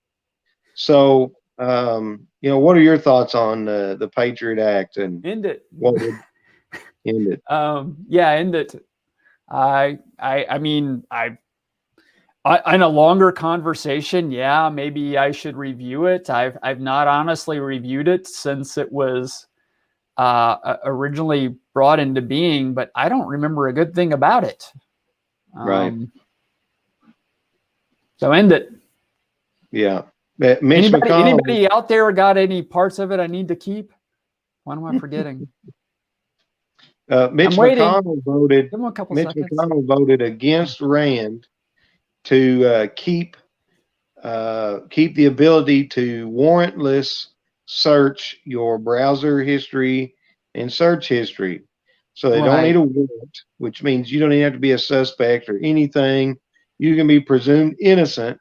Speaker 1: So, what are your thoughts on the Patriot Act and
Speaker 2: End it.
Speaker 1: what End it.
Speaker 2: Yeah, end it. I mean, in a longer conversation, yeah, maybe I should review it. I've not honestly reviewed it since it was originally brought into being, but I don't remember a good thing about it.
Speaker 1: Right.
Speaker 2: So end it.
Speaker 1: Yeah. Mitch McConnell.
Speaker 2: Anybody out there got any parts of it I need to keep? What am I forgetting?
Speaker 1: Mitch McConnell voted.
Speaker 2: Give him a couple
Speaker 1: Mitch
Speaker 2: seconds.
Speaker 1: McConnell voted against Rand to keep the ability to warrantless search your browser history and search history. So they don't need a warrant, which means you don't even have to be a suspect or anything. You can be presumed innocent,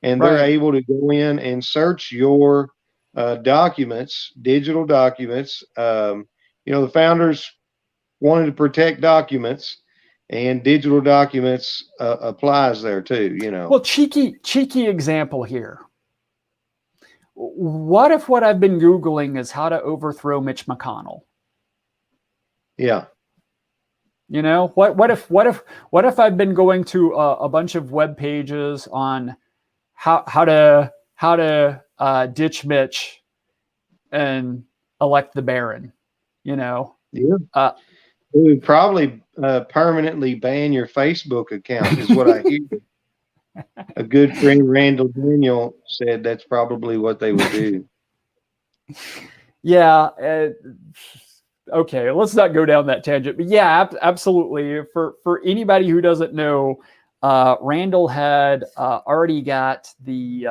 Speaker 1: and they're able to go in and search your documents, digital documents. The founders wanted to protect documents, and digital documents applies there too.
Speaker 2: Well, cheeky example here. What if what I've been Googling is how to overthrow Mitch McConnell?
Speaker 1: Yeah.
Speaker 2: What if I've been going to a bunch of web pages on how to ditch Mitch and elect the Baron?
Speaker 1: Yeah. It would probably permanently ban your Facebook account, is what I hear. A good friend, Randall Daniel, said that's probably what they would do.
Speaker 2: Yeah. Okay, let's not go down that tangent. But yeah, absolutely. For anybody who doesn't know, Randall had already got the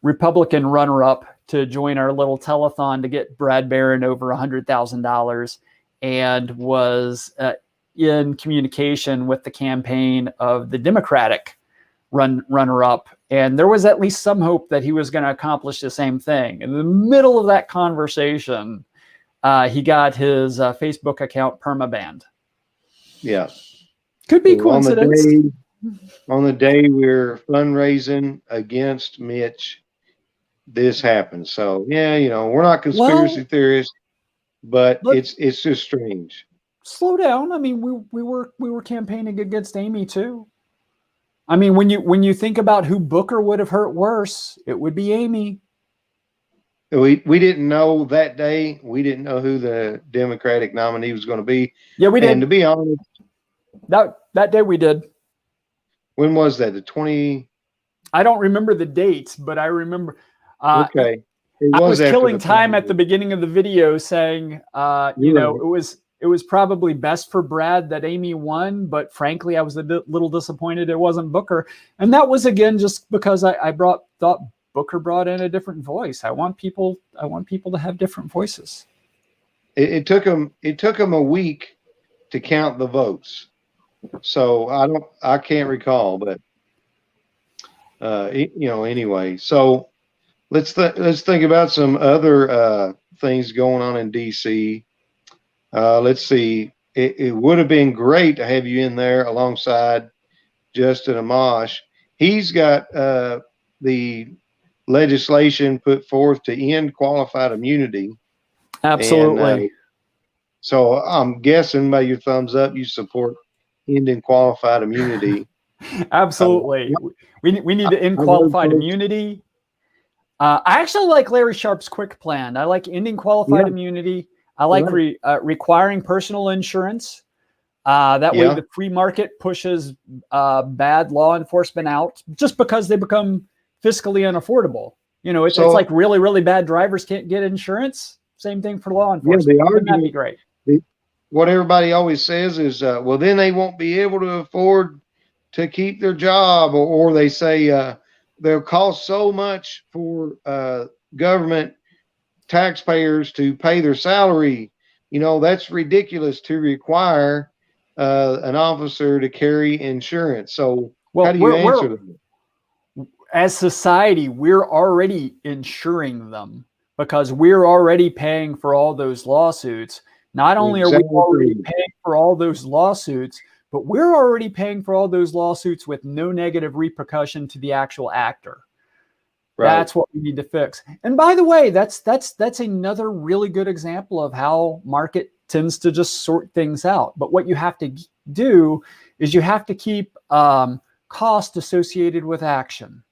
Speaker 2: Republican runner-up to join our little telethon to get Brad Barron over $100,000, and was in communication with the campaign of the Democratic runner-up. And there was at least some hope that he was going to accomplish the same thing. In the middle of that conversation, he got his Facebook account permabanned.
Speaker 1: Yeah.
Speaker 2: Could be coincidence.
Speaker 1: On the day we're fundraising against Mitch, this happened. So yeah, we're not conspiracy theorists, but it's just strange.
Speaker 2: Slow down. I mean, we were campaigning against Amy too. I mean, when you think about who Booker would have hurt worse, it would be Amy.
Speaker 1: We didn't know that day. We didn't know who the Democratic nominee was going to be.
Speaker 2: Yeah, we did.
Speaker 1: And to be honest,
Speaker 2: that day we did.
Speaker 1: When was that? The 20?
Speaker 2: I don't remember the dates, but I remember.
Speaker 1: Okay.
Speaker 2: I was killing time at the beginning of the video saying, it was probably best for Brad that Amy won, but frankly, I was a little disappointed it wasn't Booker. And that was, again, just because I thought Booker brought in a different voice. I want people to have different voices.
Speaker 1: It took them a week to count the votes. So I can't recall, but anyway. So let's think about some other things going on in DC. Let's see. It would have been great to have you in there alongside Justin Amash. He's got the legislation put forth to end qualified immunity.
Speaker 2: Absolutely.
Speaker 1: And, so I'm guessing by your thumbs up, you support ending qualified immunity.
Speaker 2: Absolutely. We need to end qualified immunity. I actually like Larry Sharp's quick plan. I like ending qualified immunity. I like requiring personal insurance. That way the free market pushes bad law enforcement out just because they become fiscally unaffordable. It's like really, really bad drivers can't get insurance. Same thing for law enforcement. That'd be great.
Speaker 1: What everybody always says is, well, then they won't be able to afford to keep their job, or they say they'll cost so much for government taxpayers to pay their salary. That's ridiculous to require an officer to carry insurance. So how do you answer them?
Speaker 2: As society, we're already insuring them because we're already paying for all those lawsuits. Not only are we already paying for all those lawsuits, but we're already paying for all those lawsuits with no negative repercussion to the actual actor. Right. That's what we need to fix. And by the way, that's another really good example of how market tends to just sort things out. But what you have to do is you have to keep cost associated with action.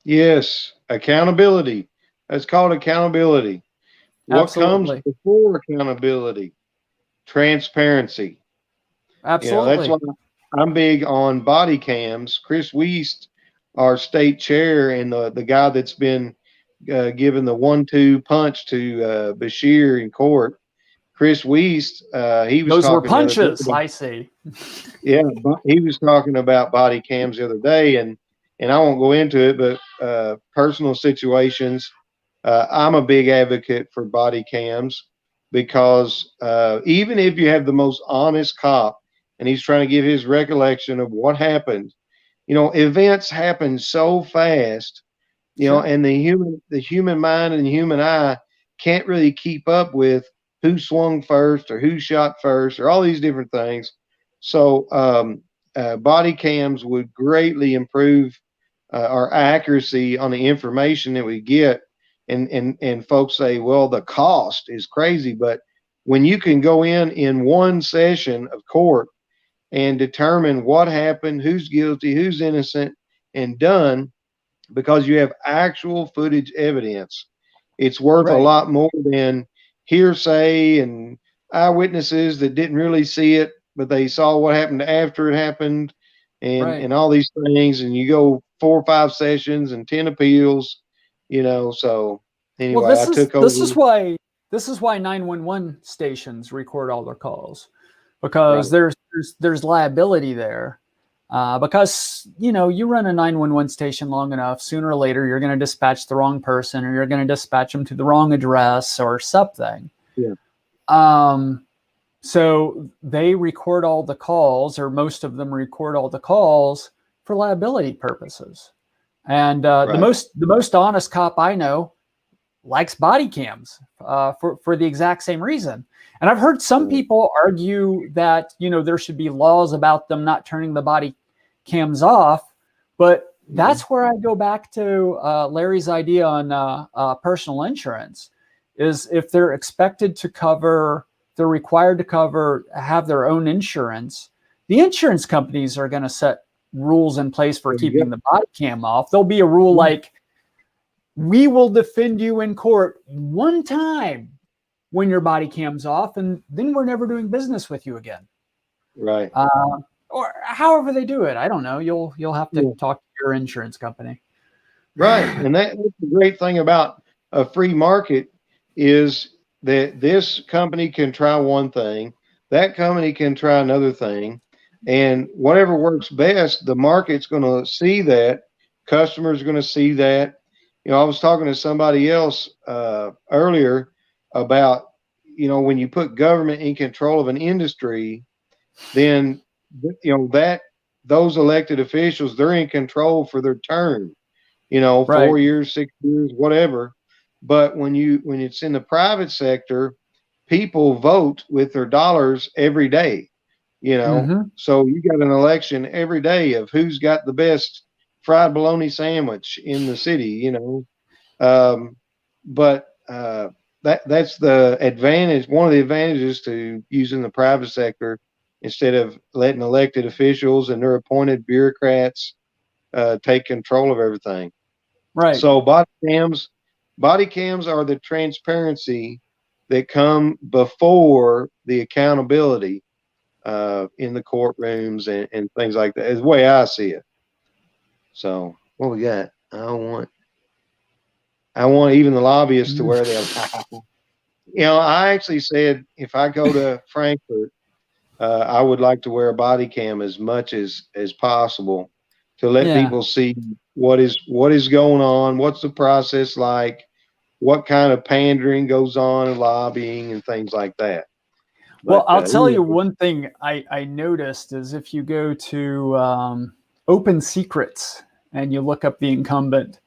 Speaker 1: Yes, accountability. That's called accountability. What comes
Speaker 2: Absolutely.
Speaker 1: before accountability? Transparency. That's
Speaker 2: Absolutely.
Speaker 1: why I'm big on body cams. Chris Wiest, our state chair, and the guy that's been given the 1-2 punch to Bashir in court, Chris Wiest, he was
Speaker 2: Those were
Speaker 1: talking the other day.
Speaker 2: punches, I see.
Speaker 1: Yeah, he was talking about body cams the other day, and I won't go into it, but personal situations. I'm a big advocate for body cams because even if you have the most honest cop and he's trying to give his recollection of what happened, events happen so fast,
Speaker 2: Sure.
Speaker 1: and the human mind and the human eye can't really keep up with who swung first or who shot first or all these different things. So body cams would greatly improve our accuracy on the information that we get. And folks say, well, the cost is crazy, but when you can go in one session of court and determine what happened, who's guilty, who's innocent, and done, because you have actual footage evidence, it's worth a
Speaker 2: Right.
Speaker 1: lot more than hearsay and eyewitnesses that didn't really see it, but they saw what happened after it happened, and all these things. And you go 4 or 5 sessions and 10 appeals, So
Speaker 2: Well,
Speaker 1: anyway, I took over.
Speaker 2: this is why 911 stations record all their calls, because
Speaker 1: Right.
Speaker 2: there's liability there. Because you run a 911 station long enough, sooner or later you're going to dispatch the wrong person, or you're going to dispatch them to the wrong address or something.
Speaker 1: Yeah.
Speaker 2: So they record all the calls, or most of them record all the calls for liability purposes. And the most honest cop I know likes body cams for the exact same reason. And I've heard some people argue that, there should be laws about them not turning the body cams off. But that's where I go back to Larry's idea on personal insurance, is if they're expected to cover, they're required to cover, have their own insurance, the insurance companies are going to set rules in place for keeping the body cam off. There'll be a rule like, we will defend you in court one time when your body cam's off, and then we're never doing business with you again.
Speaker 1: Right.
Speaker 2: Or however they do it. I don't know. You'll have to talk to your insurance company.
Speaker 1: Right. And that's the great thing about a free market, is that this company can try one thing, that company can try another thing, and whatever works best, the market's going to see that, customers are going to see that. I was talking to somebody else earlier about, when you put government in control of an industry, then, that those elected officials, they're in control for their term, 4 years, 6 years, whatever. But when it's in the private sector, people vote with their dollars every day, So you got an election every day of who's got the best fried bologna sandwich in the city, But that's the advantage. One of the advantages to using the private sector instead of letting elected officials and their appointed bureaucrats take control of everything.
Speaker 2: Right.
Speaker 1: So body cams are the transparency that come before the accountability in the courtrooms and things like that, is the way I see it. So what we got? I want even the lobbyists to wear them. I actually said, if I go to Frankfurt, I would like to wear a body cam as much as possible to let people see what is going on, what's the process like, what kind of pandering goes on in lobbying and things like that.
Speaker 2: Well, I'll tell you one thing I noticed is, if you go to Open Secrets and you look up the incumbent,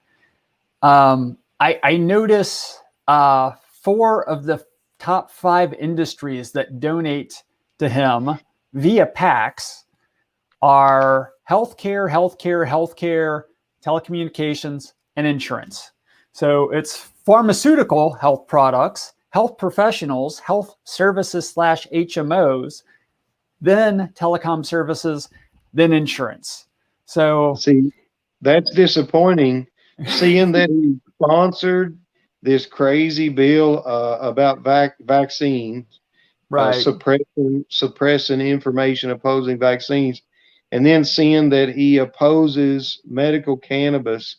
Speaker 2: I notice 4 of the top 5 industries that donate to him via PACs are healthcare, telecommunications, and insurance. So it's pharmaceutical health products health professionals, health services / HMOs, then telecom services, then insurance. So
Speaker 1: see, that's disappointing. Seeing that he sponsored this crazy bill about vaccines,
Speaker 2: right,
Speaker 1: suppressing information opposing vaccines, and then seeing that he opposes medical cannabis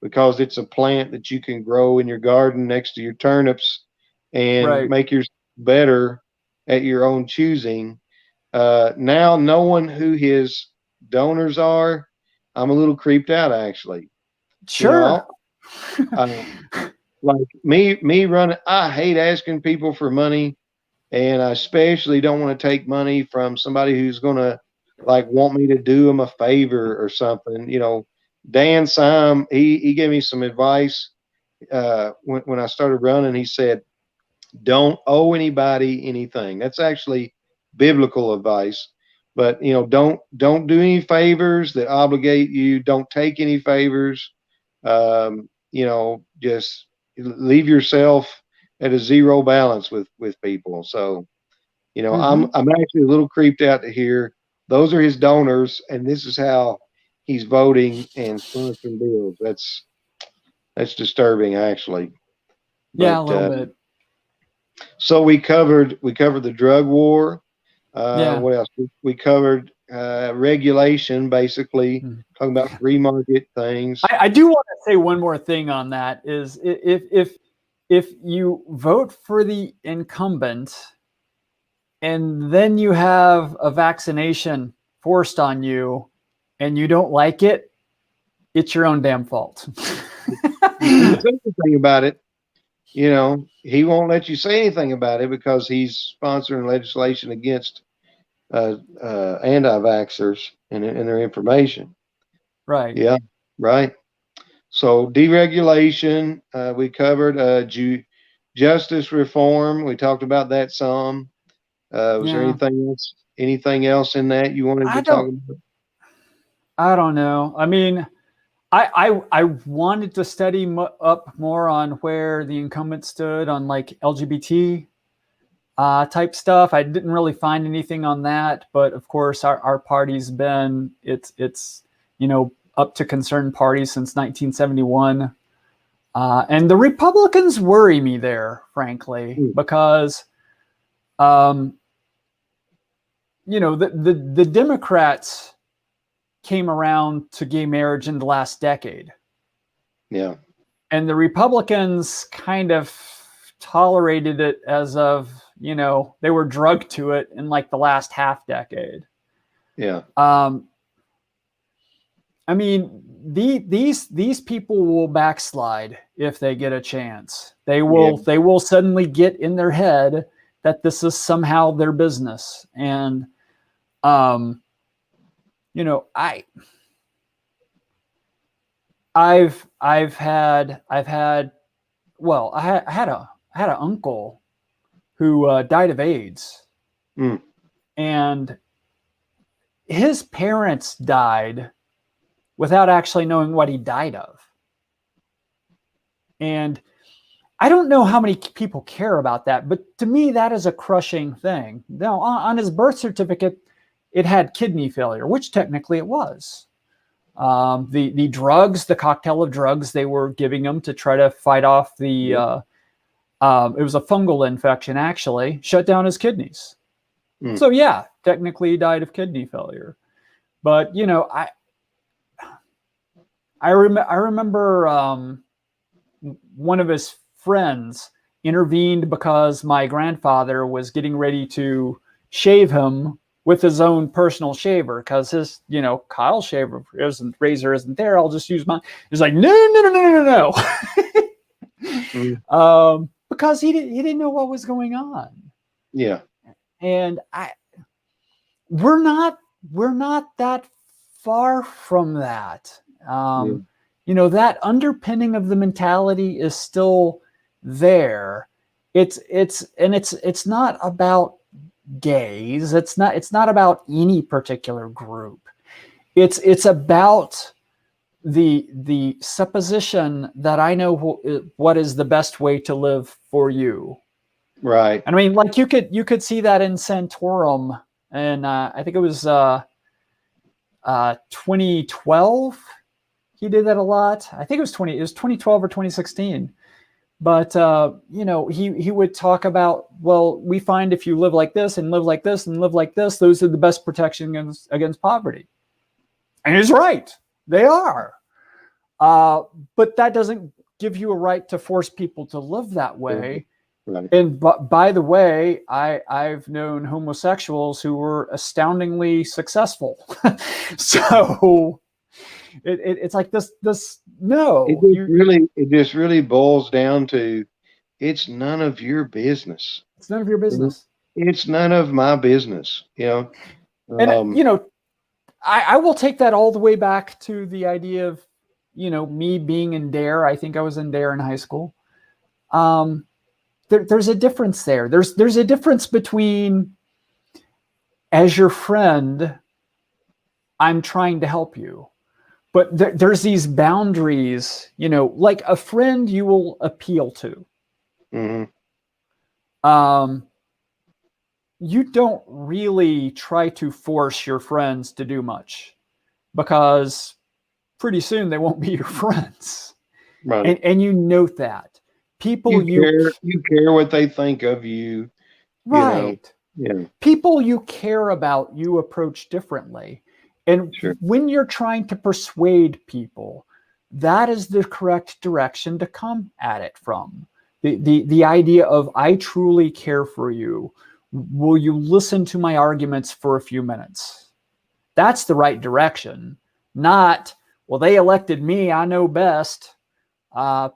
Speaker 1: because it's a plant that you can grow in your garden next to your turnips and
Speaker 2: right.
Speaker 1: make yours better at your own choosing. Now knowing who his donors are, I'm a little creeped out actually. You
Speaker 2: Sure.
Speaker 1: know, like me running, I hate asking people for money, and I especially don't want to take money from somebody who's going to like want me to do them a favor or something. Dan Syme, he gave me some advice when I started running. He said, don't owe anybody anything. That's actually biblical advice. But don't do any favors that obligate you. Don't take any favors. Just leave yourself at a zero balance with people. So, I'm actually a little creeped out to hear those are his donors, and this is how he's voting and sponsoring bills. That's disturbing, actually.
Speaker 2: Yeah, a
Speaker 1: But
Speaker 2: little bit.
Speaker 1: so we covered the drug war.
Speaker 2: Yeah.
Speaker 1: What else? We covered regulation, basically talking about free market things.
Speaker 2: I do want to say one more thing on that is if you vote for the incumbent and then you have a vaccination forced on you and you don't like it, it's your own damn fault.
Speaker 1: You say anything about it, he won't let you say anything about it because he's sponsoring legislation against anti-vaxxers and their information.
Speaker 2: Right.
Speaker 1: Yeah, right. So deregulation, we covered justice reform. We talked about that some. Was there
Speaker 2: Yeah.
Speaker 1: anything else in that you wanted to talk about?
Speaker 2: I don't know. I mean, I wanted to study up more on where the incumbent stood on like LGBT type stuff. I didn't really find anything on that, but of course our party's been it's up to concerned parties since 1971, and the Republicans worry me there, frankly, because the Democrats came around to gay marriage in the last decade.
Speaker 1: Yeah.
Speaker 2: And the Republicans kind of tolerated it as of, they were drugged to it in like the last half decade.
Speaker 1: Yeah.
Speaker 2: I mean, these people will backslide if they get a chance. They will suddenly get in their head that this is somehow their business. And I've had an uncle who died of AIDS, and his parents died without actually knowing what he died of. And I don't know how many people care about that, but to me, that is a crushing thing. Now, on his birth certificate, it had kidney failure, which technically it was. The drugs, the cocktail of drugs they were giving him to try to fight off the, it was a fungal infection, actually, shut down his kidneys. So yeah, technically he died of kidney failure. But, I remember one of his friends intervened because my grandfather was getting ready to shave him with his own personal shaver because his, Kyle shaver razor isn't there. I'll just use mine. He's like, no. Because he didn't know what was going on.
Speaker 1: Yeah.
Speaker 2: And we're not that far from that. That underpinning of the mentality is still there. It's not about gays. It's not about any particular group. It's about the supposition that I know what is the best way to live for you.
Speaker 1: Right.
Speaker 2: And I mean, like you could see that in Santorum, and I think it was 2012. He did that a lot. I think it was 2012 or 2016. But you know, he would talk about, well, we find if you live like this and live like this and live like this, those are the best protection against poverty. And he's right, they are. But that doesn't give you a right to force people to live that way.
Speaker 1: Right.
Speaker 2: And by the way, I've known homosexuals who were astoundingly successful. So it's like this no.
Speaker 1: It just really boils down to, it's none of your business.
Speaker 2: It's none of your business.
Speaker 1: It's none of my business. You know.
Speaker 2: And you know, I will take that all the way back to the idea of, you know, me being in DARE. I think I was in DARE in high school. There's a difference there. There's a difference between, as your friend, I'm trying to help you, but there's these boundaries, you know, like a friend you will appeal to.
Speaker 1: Mm-hmm.
Speaker 2: You don't really try to force your friends to do much, because pretty soon they won't be your friends.
Speaker 1: Right.
Speaker 2: And you note that. People
Speaker 1: you care what they think of you.
Speaker 2: Right.
Speaker 1: You know? Yeah.
Speaker 2: People you care about, you approach differently. And
Speaker 1: sure.
Speaker 2: When you're trying to persuade people, that is the correct direction to come at it from. The idea of, I truly care for you. Will you listen to my arguments for a few minutes? That's the right direction. Not, well, they elected me, I know best. And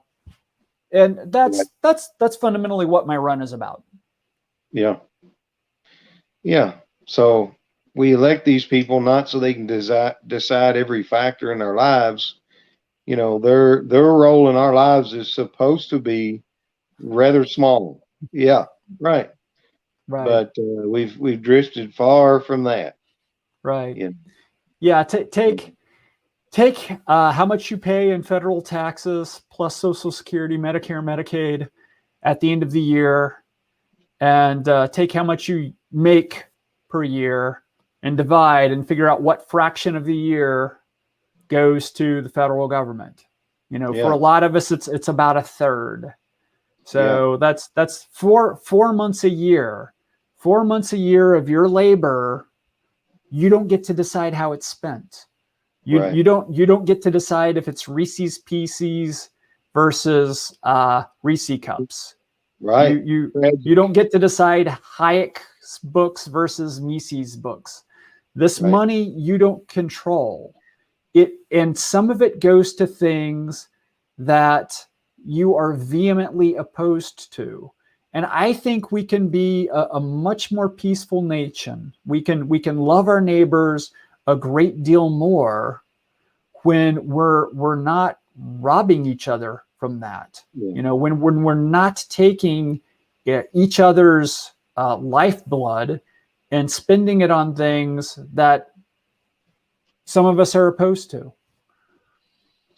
Speaker 2: that's fundamentally what my run is about.
Speaker 1: Yeah. Yeah. So we elect these people not so they can decide every factor in our lives. You know, their role in our lives is supposed to be rather small. Yeah. Right.
Speaker 2: Right.
Speaker 1: But we've drifted far from that.
Speaker 2: Right. Yeah. Take how much you pay in federal taxes plus Social Security, Medicare, Medicaid at the end of the year, and take how much you make per year and divide and figure out what fraction of the year goes to the federal government. You know, for a lot of us, it's about a third. So that's four months a year. 4 months a year of your labor, you don't get to decide how it's spent. You don't get to decide if it's Reese's Pieces versus Reese cups.
Speaker 1: Right.
Speaker 2: You don't get to decide Hayek's books versus Mises books. This money you don't control. And some of it goes to things that you are vehemently opposed to. And I think we can be a much more peaceful nation. We can love our neighbors a great deal more when we're not robbing each other from that. You know, when we're not taking each other's lifeblood and spending it on things that some of us are opposed to.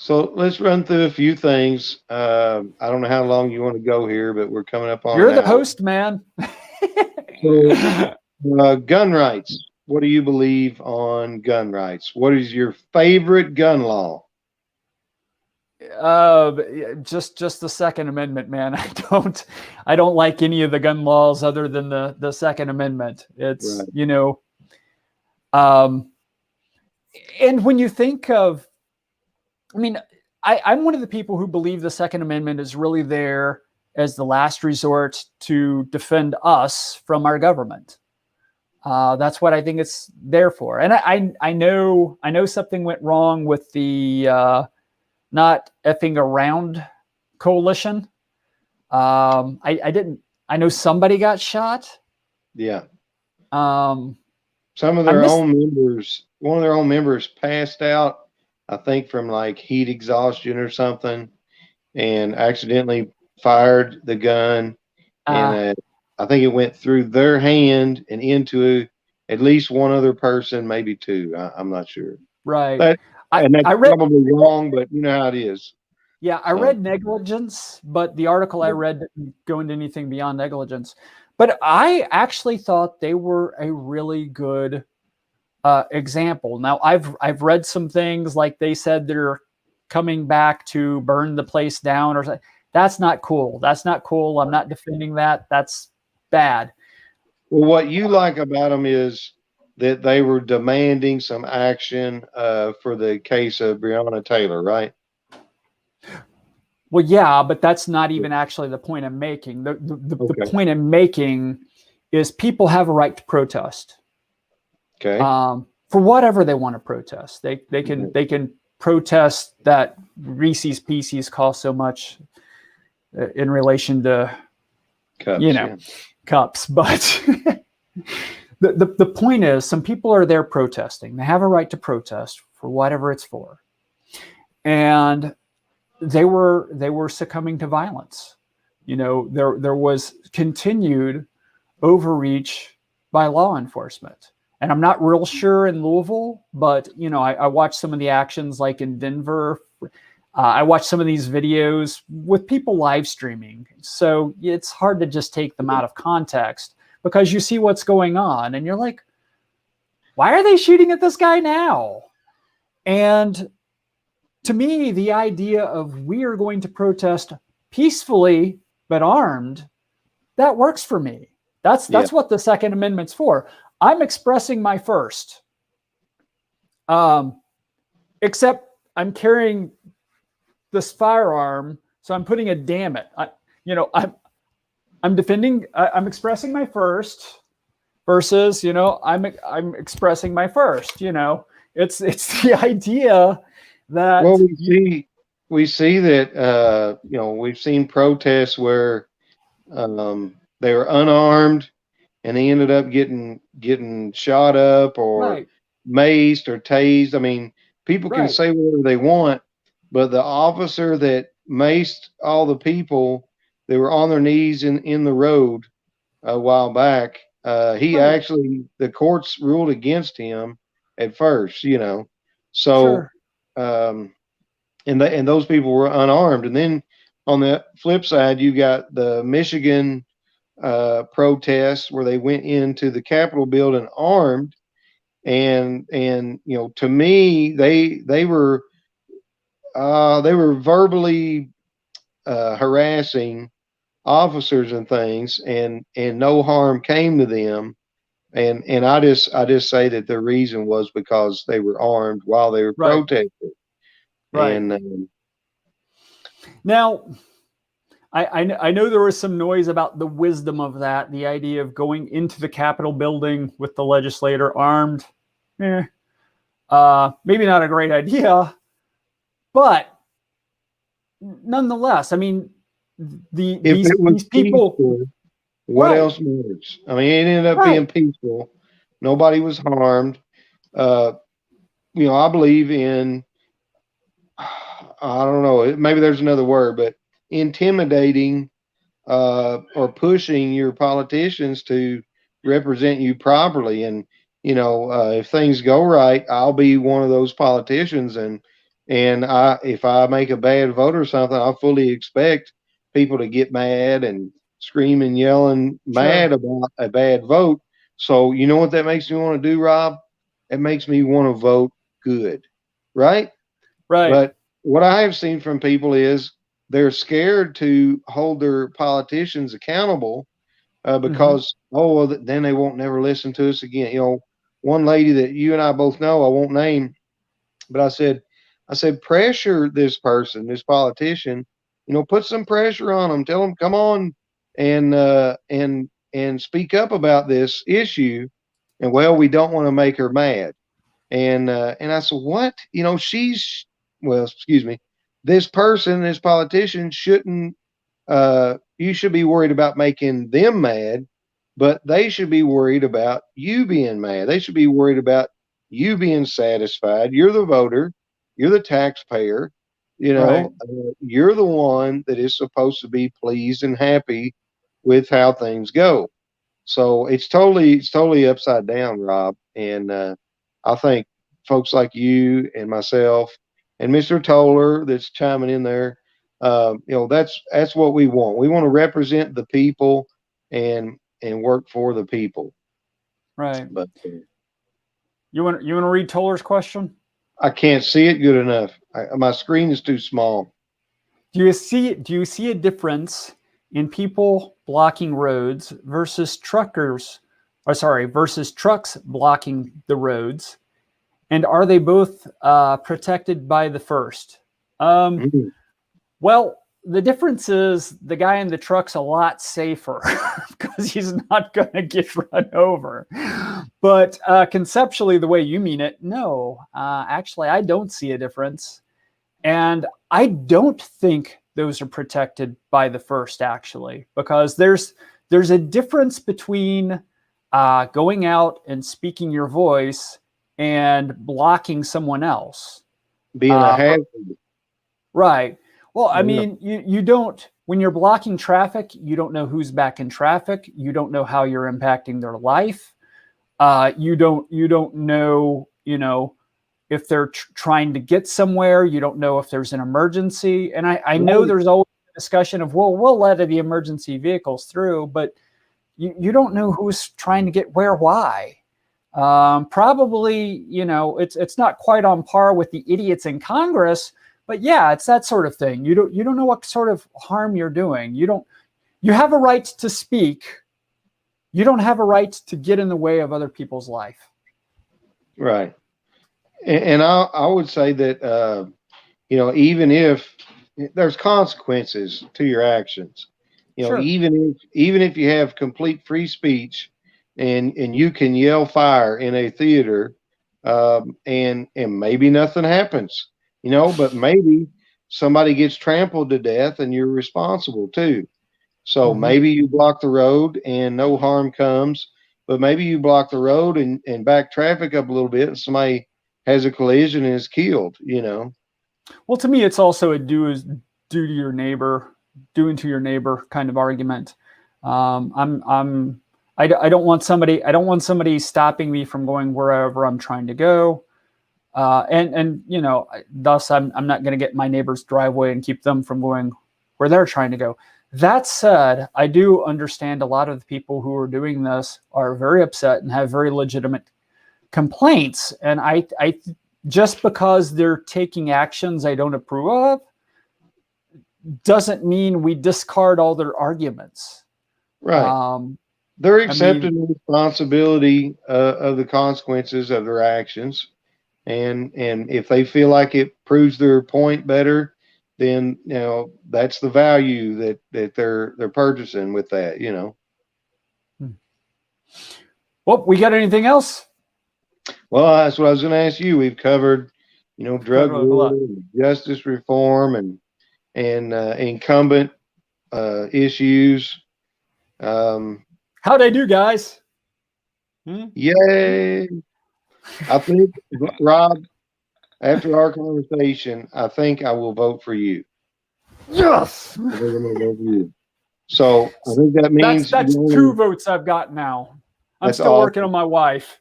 Speaker 1: So let's run through a few things. I don't know how long you want to go here, but we're coming up on.
Speaker 2: You're the host, man.
Speaker 1: So, gun rights. What do you believe on gun rights? What is your favorite gun law?
Speaker 2: Just the Second Amendment, man. I don't like any of the gun laws other than the Second Amendment. It's you know, and when you think of, I mean, I'm one of the people who believe the Second Amendment is really there as the last resort to defend us from our government. That's what I think it's there for. And I know something went wrong with the not effing around coalition. I know somebody got shot.
Speaker 1: Yeah.
Speaker 2: Some
Speaker 1: of their own members, one of their own members passed out, I think from like heat exhaustion or something, and accidentally fired the gun. And I think it went through their hand and into at least one other person, maybe two. I'm not sure.
Speaker 2: Right.
Speaker 1: And that's probably wrong, but you know how it is.
Speaker 2: Yeah, I read negligence, but the article I read didn't go into anything beyond negligence. But I actually thought they were a really good example. Now, I've read some things like they said they're coming back to burn the place down or something. That's not cool. That's not cool. I'm not defending that. That's bad.
Speaker 1: Well, what you like about them is that they were demanding some action for the case of Breonna Taylor, right?
Speaker 2: Well, yeah, but that's not even actually the point I'm making. The point I'm making is people have a right to protest.
Speaker 1: Okay.
Speaker 2: For whatever they want to protest. They can protest that Reese's Pieces cost so much in relation to cups, cups. But the point is, some people are there protesting. They have a right to protest for whatever it's for, and they were succumbing to violence. There was continued overreach by law enforcement. And I'm not real sure in Louisville, but I watched some of the actions like in Denver. I watched some of these videos with people live streaming. So it's hard to just take them out of context because you see what's going on and you're like, why are they shooting at this guy now? And to me, the idea of we are going to protest peacefully but armed, that works for me. That's what the Second Amendment's for. I'm expressing my first. Except I'm carrying this firearm, so I'm putting a damn it. I'm defending. I'm expressing my first versus I'm expressing my first. It's the idea that
Speaker 1: we see that we've seen protests where they were unarmed and he ended up getting shot up or maced or tased. I mean, people can say whatever they want, but the officer that maced all the people that were on their knees in the road a while back, the courts ruled against him at first, So, and those people were unarmed. And then on the flip side, you got the Michigan protests where they went into the Capitol building armed, and to me they were verbally harassing officers and things, and no harm came to them, and I just say that the reason was because they were armed while they were protesting. And
Speaker 2: now I know there was some noise about the wisdom of that, the idea of going into the Capitol building with the legislator armed. Maybe not a great idea, but nonetheless, I mean, these people.
Speaker 1: Peaceful, what else matters? I mean, it ended up being peaceful. Nobody was harmed. I believe in, I don't know, maybe there's another word, but intimidating or pushing your politicians to represent you properly. And if things go right, I'll be one of those politicians, and if I make a bad vote or something, I fully expect people to get mad and scream and yelling mad about a bad vote. So you know what that makes me want to do, Rob? It makes me want to vote good, right? But what I have seen from people is they're scared to hold their politicians accountable because then they won't never listen to us again. One lady that you and I both know, I won't name, but I said pressure this person, this politician, put some pressure on them, tell them come on and speak up about this issue. And we don't want to make her mad. And I said, what? Excuse me, this person, this politician shouldn't, you should be worried about making them mad, but they should be worried about you being mad. They should be worried about you being satisfied. You're the voter. You're the taxpayer. You're the one that is supposed to be pleased and happy with how things go. So it's totally upside down, Rob. And I think folks like you and myself and Mr. Toller that's chiming in there, That's what we want. We want to represent the people and work for the people.
Speaker 2: Right.
Speaker 1: But
Speaker 2: you want to read Toller's question?
Speaker 1: I can't see it good enough. My screen is too small.
Speaker 2: Do you see a difference in people blocking roads versus trucks blocking the roads? And are they both protected by the first? Well, the difference is the guy in the truck's a lot safer because he's not going to get run over. But conceptually, the way you mean it, no. Actually, I don't see a difference. And I don't think those are protected by the first, actually, because there's a difference between going out and speaking your voice and blocking someone else.
Speaker 1: Being a hazard.
Speaker 2: Right. Well, I mean, you don't, when you're blocking traffic, you don't know who's back in traffic. You don't know how you're impacting their life. You don't know, if they're trying to get somewhere. You don't know if there's an emergency. And I know there's always a discussion of, well, we'll let the emergency vehicles through, but you don't know who's trying to get where, why. Probably, it's not quite on par with the idiots in Congress, but yeah, it's that sort of thing. You don't know what sort of harm you're doing. You have a right to speak. You don't have a right to get in the way of other people's life.
Speaker 1: Right. And I would say that, even if there's consequences to your actions,
Speaker 2: Sure.
Speaker 1: even if you have complete free speech and you can yell fire in a theater, and maybe nothing happens, but maybe somebody gets trampled to death and you're responsible too. So maybe you block the road and no harm comes, but maybe you block the road and back traffic up a little bit and somebody has a collision and is killed,
Speaker 2: Well, to me, it's also a do to your neighbor, doing to your neighbor kind of argument. I don't want somebody stopping me from going wherever I'm trying to go. And thus I'm not going to get in my neighbor's driveway and keep them from going where they're trying to go. That said, I do understand a lot of the people who are doing this are very upset and have very legitimate complaints. And I just because they're taking actions I don't approve of doesn't mean we discard all their arguments.
Speaker 1: Right. They're accepting the responsibility of the consequences of their actions. And if they feel like it proves their point better, then that's the value that they're purchasing with that.
Speaker 2: Well, we got anything else?
Speaker 1: Well, that's what I was going to ask you. We've covered, drug war, justice reform, and incumbent issues.
Speaker 2: How'd I do, guys?
Speaker 1: Yay! I think, Rob, after our conversation, I think I will vote for you.
Speaker 2: Yes.
Speaker 1: I think I'm going to vote for you. So I think that means
Speaker 2: that's 2 votes I've got now. I'm still working on my wife.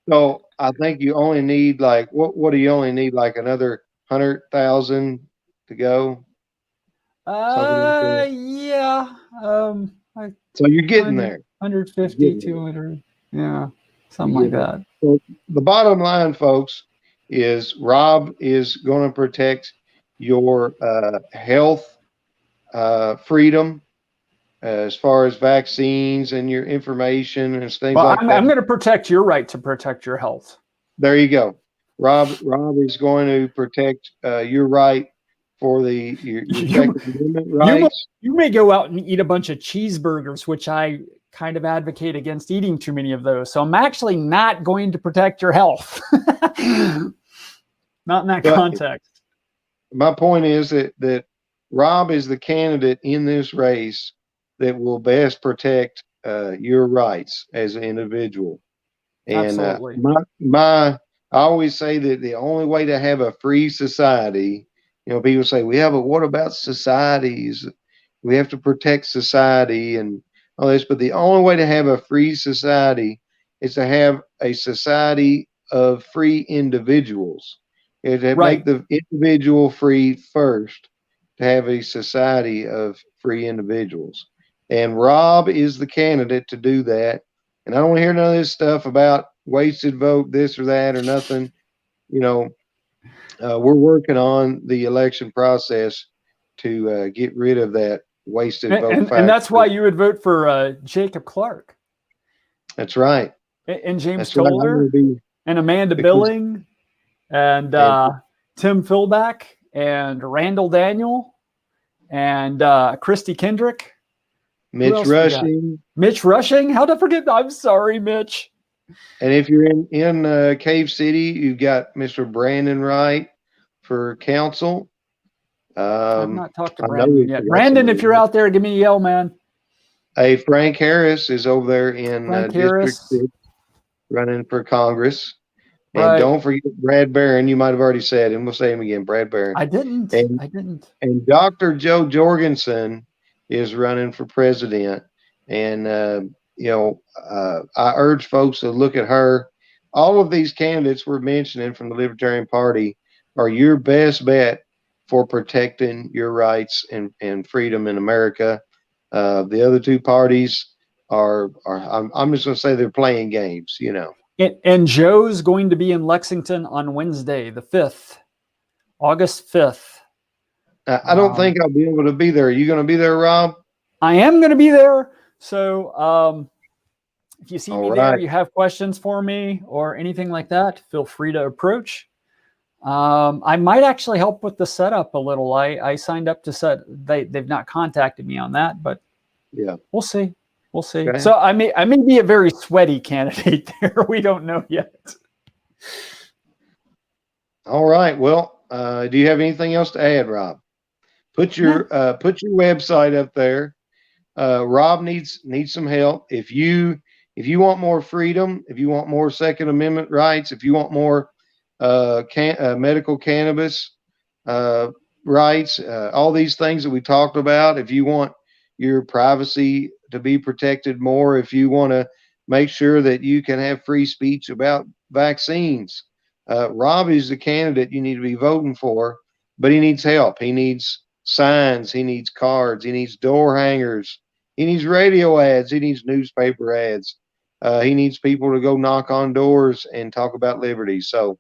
Speaker 1: So I think you only need what do you only need, like another 100,000 to go?
Speaker 2: Yeah.
Speaker 1: So you're getting there.
Speaker 2: 150, 200. Yeah. Something like that.
Speaker 1: So the bottom line, folks, is Rob is going to protect your health freedom as far as vaccines and your information and things like that.
Speaker 2: I'm going to protect your right to protect your health.
Speaker 1: There you go. Rob is going to protect your right for your Second Amendment rights.
Speaker 2: You may go out and eat a bunch of cheeseburgers, which I kind of advocate against eating too many of those. So I'm actually not going to protect your health. Not in that context.
Speaker 1: My point is that Rob is the candidate in this race that will best protect your rights as an individual. And
Speaker 2: absolutely.
Speaker 1: I always say that the only way to have a free society, people say, what about societies? We have to protect society and all this, but the only way to have a free society is to have a society of free individuals. It
Speaker 2: Right.
Speaker 1: make the individual free first to have a society of free individuals. And Rob is the candidate to do that. And I don't want to hear none of this stuff about wasted vote, this or that, or nothing. You know, we're working on the election process to get rid of that wasted vote
Speaker 2: And that's why
Speaker 1: factor.
Speaker 2: you would vote for Jacob Clark.
Speaker 1: That's right.
Speaker 2: And James
Speaker 1: That's right. I'm going
Speaker 2: Toller
Speaker 1: to be
Speaker 2: and Amanda
Speaker 1: because
Speaker 2: Billing and
Speaker 1: and
Speaker 2: Tim Philback and Randall Daniel and Christy Kendrick. Who
Speaker 1: Mitch
Speaker 2: else we got?
Speaker 1: Rushing.
Speaker 2: Mitch Rushing. How'd I forget? I'm sorry, Mitch.
Speaker 1: And if you're in Cave City, you've got Mr. Brandon Wright for council.
Speaker 2: I've not talked to
Speaker 1: I know
Speaker 2: Brandon
Speaker 1: we've
Speaker 2: yet.
Speaker 1: got
Speaker 2: Brandon,
Speaker 1: somebody
Speaker 2: if you're
Speaker 1: else.
Speaker 2: out there, give me a yell, man.
Speaker 1: Hey, Frank Harris is over there in
Speaker 2: Frank
Speaker 1: District
Speaker 2: Harris.
Speaker 1: 6 running for Congress. And
Speaker 2: Right.
Speaker 1: don't forget Brad Barron. You might have already said him. We'll say him again, Brad Barron.
Speaker 2: I didn't.
Speaker 1: And Dr. Joe Jorgensen is running for president. And, I urge folks to look at her. All of these candidates we're mentioning from the Libertarian Party are your best bet for protecting your rights and freedom in America. The other two parties are I'm just going to say they're playing games, you know.
Speaker 2: And Joe's going to be in Lexington on Wednesday, the 5th, August 5th.
Speaker 1: I don't think I'll be able to be there. Are you going to be there, Rob?
Speaker 2: I am going to be there. So if you see me there,
Speaker 1: right.
Speaker 2: you have questions for me or anything like that, feel free to approach. I might actually help with the setup a little. I signed up to set. They've not contacted me on that, but
Speaker 1: yeah,
Speaker 2: we'll see. We'll see.
Speaker 1: Okay.
Speaker 2: So I may be a very sweaty candidate there. We don't know yet.
Speaker 1: All right. Well, do you have anything else to add, Rob? Put your website up there. Rob needs some help. If you want more freedom, if you want more Second Amendment rights, if you want more medical cannabis rights, all these things that we talked about, if you want your privacy to be protected more, if you want to make sure that you can have free speech about vaccines, Rob is the candidate you need to be voting for, but he needs help. He needs signs, he needs cards, he needs door hangers, he needs radio ads, he needs newspaper ads. He needs people to go knock on doors and talk about liberty. So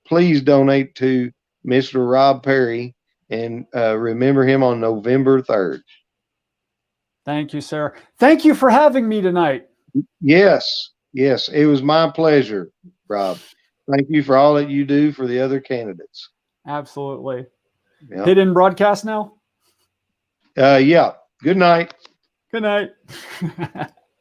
Speaker 1: please donate to Mr. Rob Perry and remember him on November 3rd.
Speaker 2: Thank you, sir. Thank you for having me tonight.
Speaker 1: Yes, it was my pleasure, Rob. Thank you for all that you do for the other candidates.
Speaker 2: Absolutely.
Speaker 1: Yep.
Speaker 2: Hit in broadcast now?
Speaker 1: Yeah. Good night.
Speaker 2: Good night.